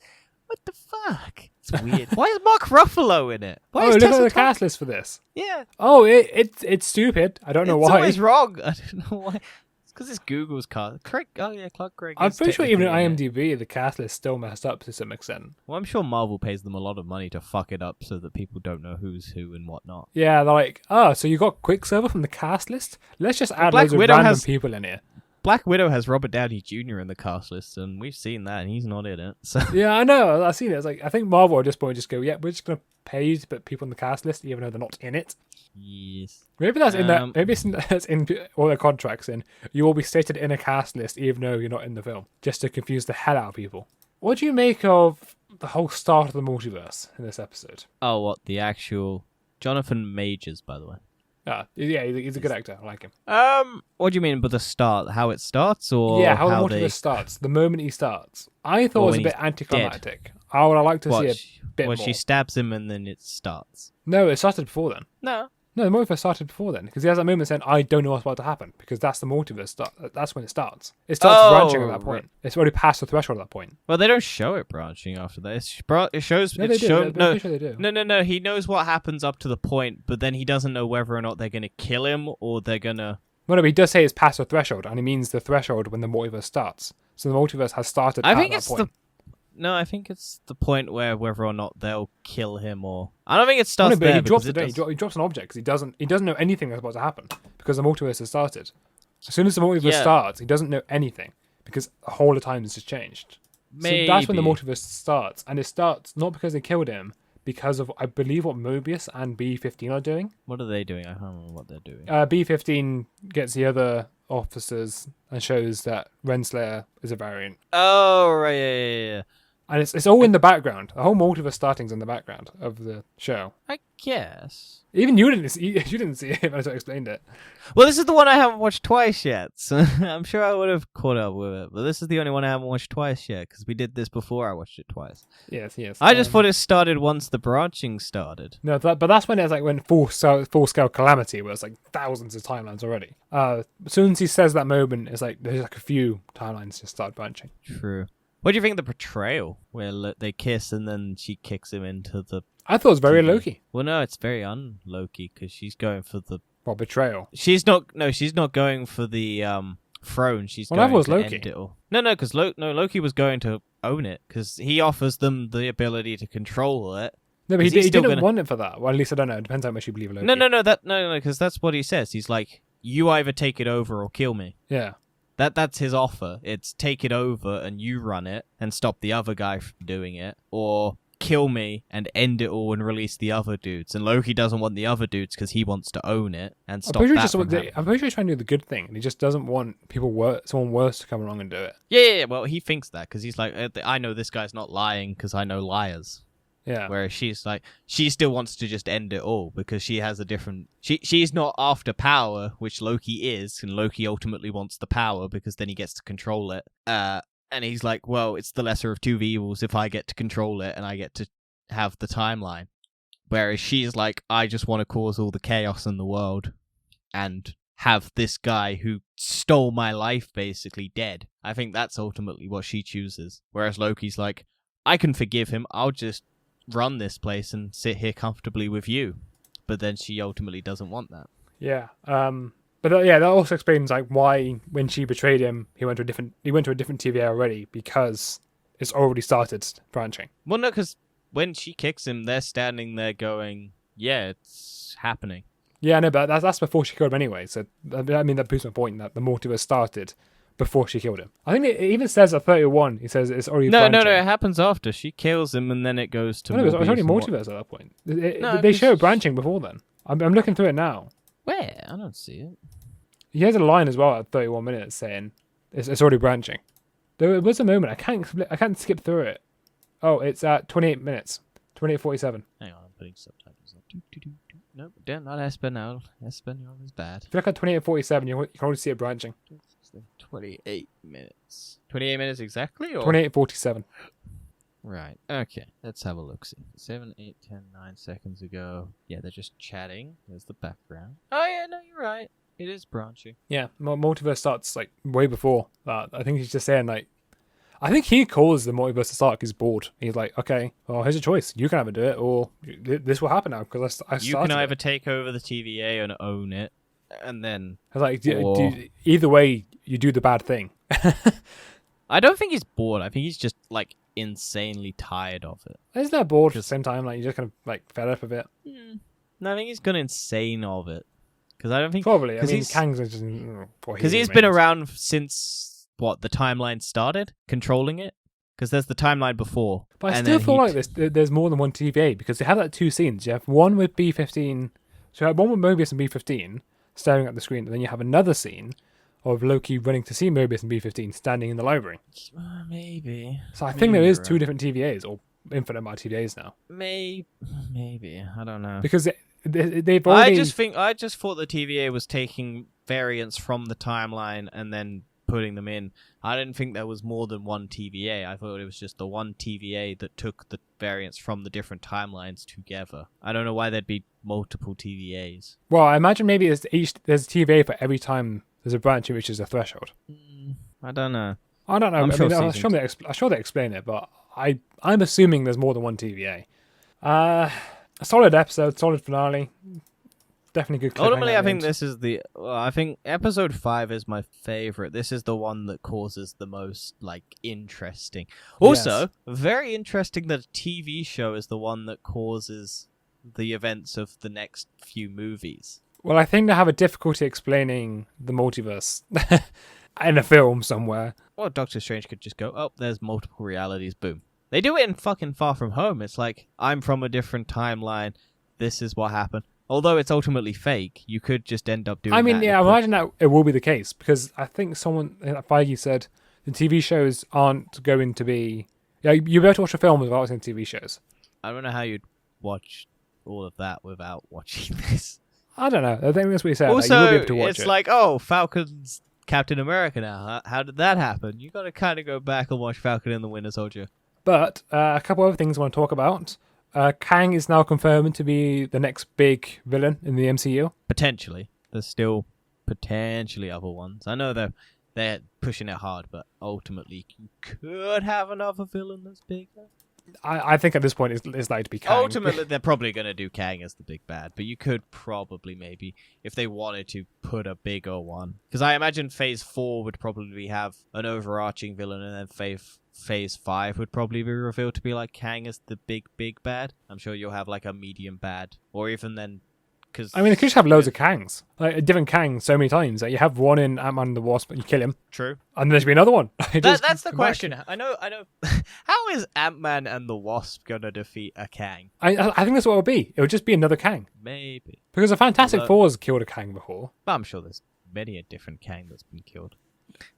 the fuck? It's weird. Why is Mark Ruffalo in it? Why is Look at Tessa the Thompson- cast list for this. Yeah, Oh, it's stupid. I don't know it's why. always wrong. I don't know why. It's because it's Google's cast. Craig. Oh yeah, Clark Gregg. I'm is pretty sure even technically in in it. IMDb, the cast list still messed up to some extent. Well, I'm sure Marvel pays them a lot of money to fuck it up so that people don't know who's who and whatnot. Yeah, they're like, so you got Quicksilver from the cast list? Let's just add Black loads of Widow random has- people in here. Black Widow has Robert Downey Jr. in the cast list, and we've seen that, and he's not in it. So Yeah, I know. I've seen it. It's like, I think Marvel at this point just go, yeah, we're just going to pay you to put people in the cast list, even though they're not in it. yes, Maybe that's in Um, that. Maybe that's in all their contracts. In you will be stated in a cast list, even though you're not in the film, just to confuse the hell out of people. What do you make of the whole start of the multiverse in this episode? Oh, what the actual Jonathan Majors, by the way. Yeah, he's a good actor. I like him. What do you mean by the start? How it starts, or Yeah, how the multiverse they? starts. The moment he starts, I thought Or it was a when bit he's anticlimactic. I would like to What? see a bit more. She stabs him and then it starts. No, it started before then. No. No, the multiverse started before then because he has that moment saying, "I don't know what's about to happen," because that's the multiverse. That's when it starts. It starts branching at that point. It's already past the threshold at that point. Well, they don't show it branching after that. It shows. No, It's they shown. do. No, I'm sure they do. no. He knows what happens up to the point, but then he doesn't know whether or not they're gonna kill him or they're gonna. Well, no, but he does say it's past the threshold, and he means the threshold when the multiverse starts. So the multiverse has started at that point. No, I think it's the point where whether or not they'll kill him or I don't think it starts No, but there. he drops an object because he doesn't know anything that's about to happen because the multiverse has started. As soon as the multiverse starts, he doesn't know anything because the whole of time has just changed. Maybe. So that's when the multiverse starts, and it starts not because they killed him, because of I believe what Mobius and B-15 are doing. What are they doing? I can't remember what they're doing. B-15 gets the other officers and shows that Renslayer is a variant. Oh right, yeah. And it's all in the background. The whole multiverse starting's in the background of the show. I guess. Even you didn't see it as I explained it. Well, this is the one I haven't watched twice yet, so I'm sure I would have caught up with it. But this is the only one I haven't watched twice yet, because we did this before I watched it twice. Yes. I just thought it started once the branching started. No, but that's when it's like when full scale calamity, where it's like thousands of timelines already. As soon as he says that moment, it's like there's like a few timelines just start branching. True. What do you think of the portrayal where they kiss and then she kicks him into the... I thought it was very TV? Loki. Well, no, it's very un-Loki because she's going for the... Well, betrayal. She's not going for the throne. She's that going was to Loki. end it all. No, because Loki was going to own it because he offers them the ability to control it. No, but he didn't want it for that. Well, at least I don't know. It depends how much you believe Loki. No, because that's what he says. He's like, you either take it over or kill me. Yeah. That's his offer. It's take it over and you run it and stop the other guy from doing it, or kill me and end it all and release the other dudes. And Loki doesn't want the other dudes because he wants to own it and stop that from happening. I'm pretty sure he's trying to do the good thing, and he just doesn't want someone worse to come along and do it. Yeah. Well, he thinks that because he's like, I know this guy's not lying because I know liars. Yeah. Whereas she's like, she still wants to just end it all because she has a different... She's not after power, which Loki is, and Loki ultimately wants the power because then he gets to control it. And he's like, well, it's the lesser of two evils if I get to control it and I get to have the timeline. Whereas she's like, I just want to cause all the chaos in the world and have this guy who stole my life basically dead. I think that's ultimately what she chooses. Whereas Loki's like, I can forgive him, I'll just run this place and sit here comfortably with you. But then she ultimately doesn't want that. Yeah. That also explains like why when she betrayed him, he went to a different TVA already, because it's already started branching. Well, no, because when she kicks him, they're standing there going, yeah, it's happening. Yeah, no, but that's before she killed him anyway. So I mean, that proves my point that the multiverse started before she killed him. I think it even says at 31, he says it's already branching. No, it happens after. She kills him and then it goes to... No, it's already multiverse at that point. They show branching before then. I'm looking through it now. Where? I don't see it. He has a line as well at 31 minutes saying it's already branching. There was a moment, I can't skip through it. Oh, it's at 28 minutes. 28:47. Hang on, I'm putting subtitles on. Nope, not Espanol. Espanol is bad. If you look at 28:47, you can already see it branching. 28 minutes. 28 minutes exactly? Or? 28:47. Right. Okay. Let's have a look. See. 7, 8, 10, 9 seconds ago. Yeah, they're just chatting. There's the background. Oh, yeah, no, you're right. It is branching. Yeah, multiverse starts like way before that. I think he's just saying like, I think he calls the multiverse to start because he's bored. He's like, okay, well, here's a choice. You can either do it or this will happen now because I started. You can either take over the TVA and own it, and then... I was like, either way, you do the bad thing. I don't think he's bored. I think he's just like insanely tired of it. He's not bored at the same time. Like, you're just kind of like fed up a bit. No, I think he's gone insane of it. Because I don't think... Probably. I mean, Kang's just... Because he's been around since, the timeline started? Controlling it? Because there's the timeline before. But I still feel like there's more than one TVA, because they have like two scenes. You have one with B-15... So you have one with Mobius and B-15 staring at the screen, and then you have another scene of Loki running to see Mobius and B-15 standing in the library. Maybe. So I think there is two different TVAs, or infinite amount of TVAs now. Maybe. I don't know. Because they've already... I just thought the TVA was taking variants from the timeline and then putting them in. I didn't think there was more than one TVA. I thought it was just the one TVA that took the variants from the different timelines together. I don't know why there'd be multiple TVAs. Well, I imagine maybe there's a TVA for every time there's a branch which is a threshold. I don't know. I don't know. I'm sure they explain it, but I'm assuming there's more than one TVA. A solid episode, solid finale. Definitely good. Ultimately, I think this is I think episode 5 is my favorite. This is the one that causes the most interesting. Also, very interesting that a TV show is the one that causes the events of the next few movies. Well, I think they have a difficulty explaining the multiverse in a film somewhere. Well, Doctor Strange could just go, oh, there's multiple realities, boom. They do it in fucking Far From Home. It's like, I'm from a different timeline. This is what happened. Although it's ultimately fake, you could just end up doing that. I mean, yeah, I imagine that it will be the case, because I think someone, Feige said, the TV shows aren't going to be... Yeah, you'll be able to watch a film without watching TV shows. I don't know how you'd watch all of that without watching this. I don't know. I think that's what he said. Also, you will be able to watch it's like, oh, Falcon's Captain America now. How did that happen? You got to kind of go back and watch Falcon and the Winter Soldier. But a couple other things I want to talk about. Kang is now confirmed to be the next big villain in the MCU. Potentially. There's still potentially other ones. I know they're pushing it hard, but ultimately you could have another villain that's bigger. I think at this point it's likely to be Kang. Ultimately, they're probably going to do Kang as the big bad, but you could probably maybe, if they wanted to, put a bigger one. Because I imagine Phase 4 would probably have an overarching villain, and then Phase 5 would probably be revealed to be like Kang as the big bad. I'm sure you'll have like a medium bad, or even then... Cause, I mean, they could just have loads of Kangs. Like a different Kang so many times. Like you have one in Ant-Man and the Wasp, and you kill him. True. And then there should be another one. That's the question. I know. How is Ant-Man and the Wasp going to defeat a Kang? I think that's what it'll be. It'll just be another Kang. Maybe. Because the Fantastic Four's killed a Kang before. But I'm sure there's many a different Kang that's been killed.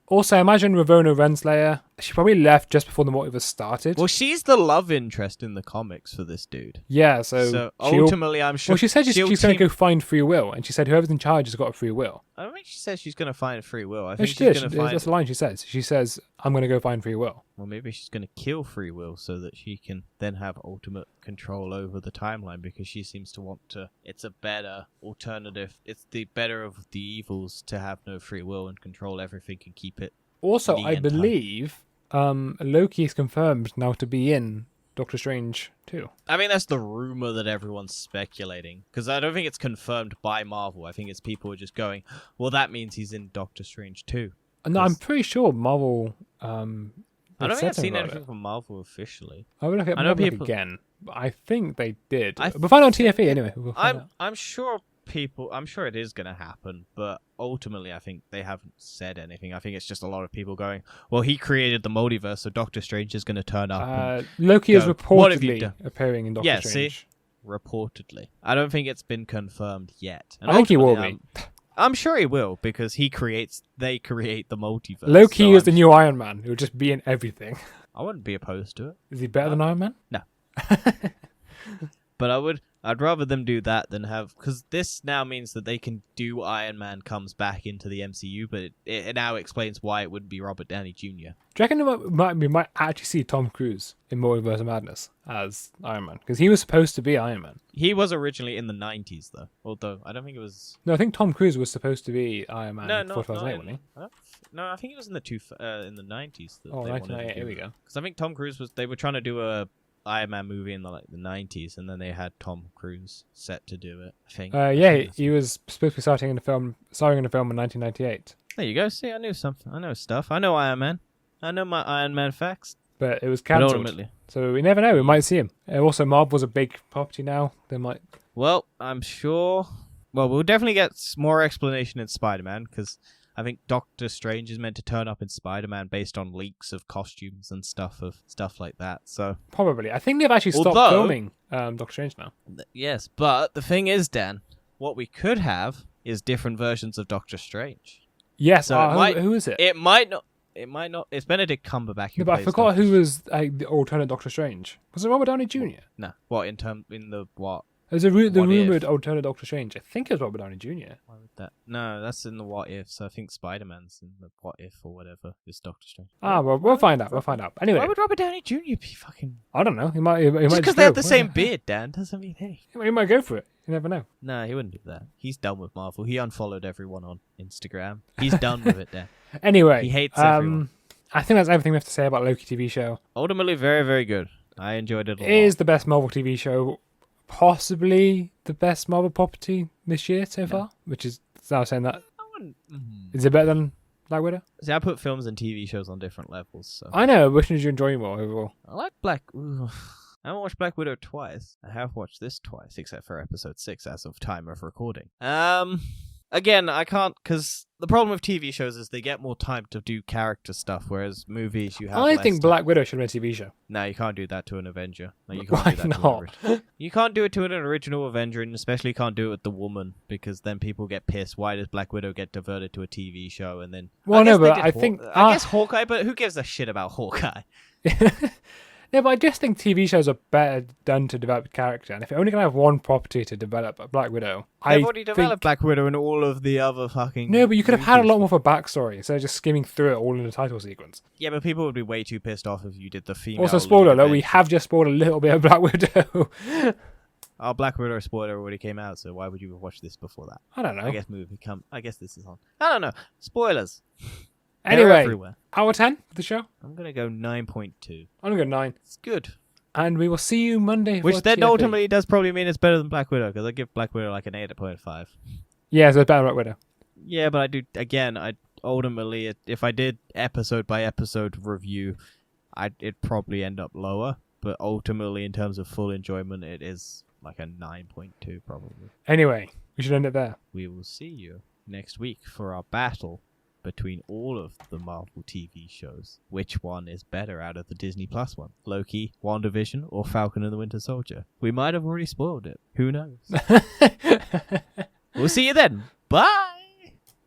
Also, imagine Ravonna Renslayer. She probably left just before the multiverse started. Well, she's the love interest in the comics for this dude. Yeah, so ultimately, I'm sure... Well, she said she's going to go find free will, and she said whoever's in charge has got a free will. I don't think she says she's going to find free will. I No, think she she's did. going to find... That's the line she says. She says, I'm going to go find free will. Well, maybe she's going to kill free will so that she can then have ultimate control over the timeline, because she seems to want to... It's a better alternative. It's the better of the evils to have no free will and control everything and keep it. Also, I believe Loki is confirmed now to be in Doctor Strange 2. I mean, that's the rumor that everyone's speculating. Because I don't think it's confirmed by Marvel. I think it's people are just going, well, that means he's in Doctor Strange 2. No, I'm pretty sure Marvel... I don't think I've seen anything from Marvel officially. I will look at Marvel again. But I think they did. We'll find out on TFE anyway. I'm sure it is going to happen, but ultimately I think they haven't said anything. I think it's just a lot of people going, well, he created the multiverse, so Doctor Strange is going to turn up. Loki is reportedly appearing in Doctor Strange. See? Reportedly. I don't think it's been confirmed yet. And I think he will be. I'm sure he will, because they create the multiverse. Loki is the new Iron Man. He'll just be in everything. I wouldn't be opposed to it. Is he better than Iron Man? No. But I'd rather them do that than have... Because this now means that they can do Iron Man comes back into the MCU, but it now explains why it wouldn't be Robert Downey Jr. Do you reckon we might actually see Tom Cruise in Multiverse of Madness as Iron Man? Because he was supposed to be Iron Man. He was originally in the 90s, though. Although, I don't think it was... No, I think Tom Cruise was supposed to be Iron Man in 2008, wasn't he? No, I think it was in the 90s. Oh, 1998, here we go. Because I think Tom Cruise was... They were trying to do a Iron Man movie in the 90s, and then they had Tom Cruise set to do it, I think. He was supposed to be starring in a film in 1998. There you go. See, I knew something. I know stuff. I know Iron Man. I know my Iron Man facts. But it was cancelled. So we never know. We might see him. Also, Marvel's a big property now. They might... Well, I'm sure... Well, we'll definitely get more explanation in Spider-Man, because I think Doctor Strange is meant to turn up in Spider-Man based on leaks of costumes and stuff like that. So probably. I think they've actually stopped filming Doctor Strange now. Yes, but the thing is, Dan, what we could have is different versions of Doctor Strange. Yes. So who is it? It might not. It's Benedict Cumberbatch. No, but I forgot who was the alternate Doctor Strange. Was it Robert Downey Jr.? No. What in the what? There's the What rumored if? alternate Doctor Strange. I think it's Robert Downey Jr. Why would that? No, that's in the what if. So I think Spider-Man's in the what if or whatever is Doctor Strange. Ah, well, we'll find out. We'll find out. Anyway, Why would Robert Downey Jr. be fucking? I don't know. He might. He might Just because go. they have the same beard, Dan, doesn't mean hey. He might go for it. You never know. No, he wouldn't do that. He's done with Marvel. He unfollowed everyone on Instagram. He's done with it, Dan. Anyway, He hates everyone. I think that's everything we have to say about Loki TV show. Ultimately, very, very good. I enjoyed it a lot. It is the best Marvel TV show, possibly the best Marvel property this year so far. Which is now saying that. Is it better than Black Widow? See, I put films and TV shows on different levels. So I know. Which one did you enjoy more overall? I like Black. Ooh. I haven't watched Black Widow twice. I have watched this twice, except for episode 6 as of time of recording. Again, I can't, because the problem with TV shows is they get more time to do character stuff, whereas movies you have I less think time. Black Widow should have been a TV show. No, you can't do that to an Avenger. No, you can't Why do that not? You can't do it to an original Avenger, and especially can't do it with the woman, because then people get pissed. Why does Black Widow get diverted to a TV show, and then... Well, no, but I I guess Hawkeye, but who gives a shit about Hawkeye? Yeah, but I just think TV shows are better done to develop character. And if you're only going to have one property to develop a Black Widow, They've already developed Black Widow and all of the other fucking... No, but you could have had a movies. lot more of a backstory instead of just skimming through it all in the title sequence. Yeah, but people would be way too pissed off if you did the female... Also, spoiler lead alert, we event. have just spoiled a little bit of Black Widow. Our Black Widow spoiler already came out, so why would you watch this before that? I don't know. I guess this is on. I don't know. Spoilers. They're Anyway, everywhere. out of 10 for the show? I'm gonna go 9.2. I'm going to go 9. It's good. And we will see you Monday. Which for then TFE. ultimately does probably mean it's better than Black Widow, because I give Black Widow like an 8.5. Yeah, so it's better than Black Widow. Yeah, but I do, again, if I did episode by episode review, it'd probably end up lower. But ultimately, in terms of full enjoyment, it is like a 9.2 probably. Anyway, we should end it there. We will see you next week for our battle between all of the Marvel TV shows. Which one is better out of the Disney Plus one? Loki, WandaVision, or Falcon and the Winter Soldier? We might have already spoiled it. Who knows? We'll see you then. Bye!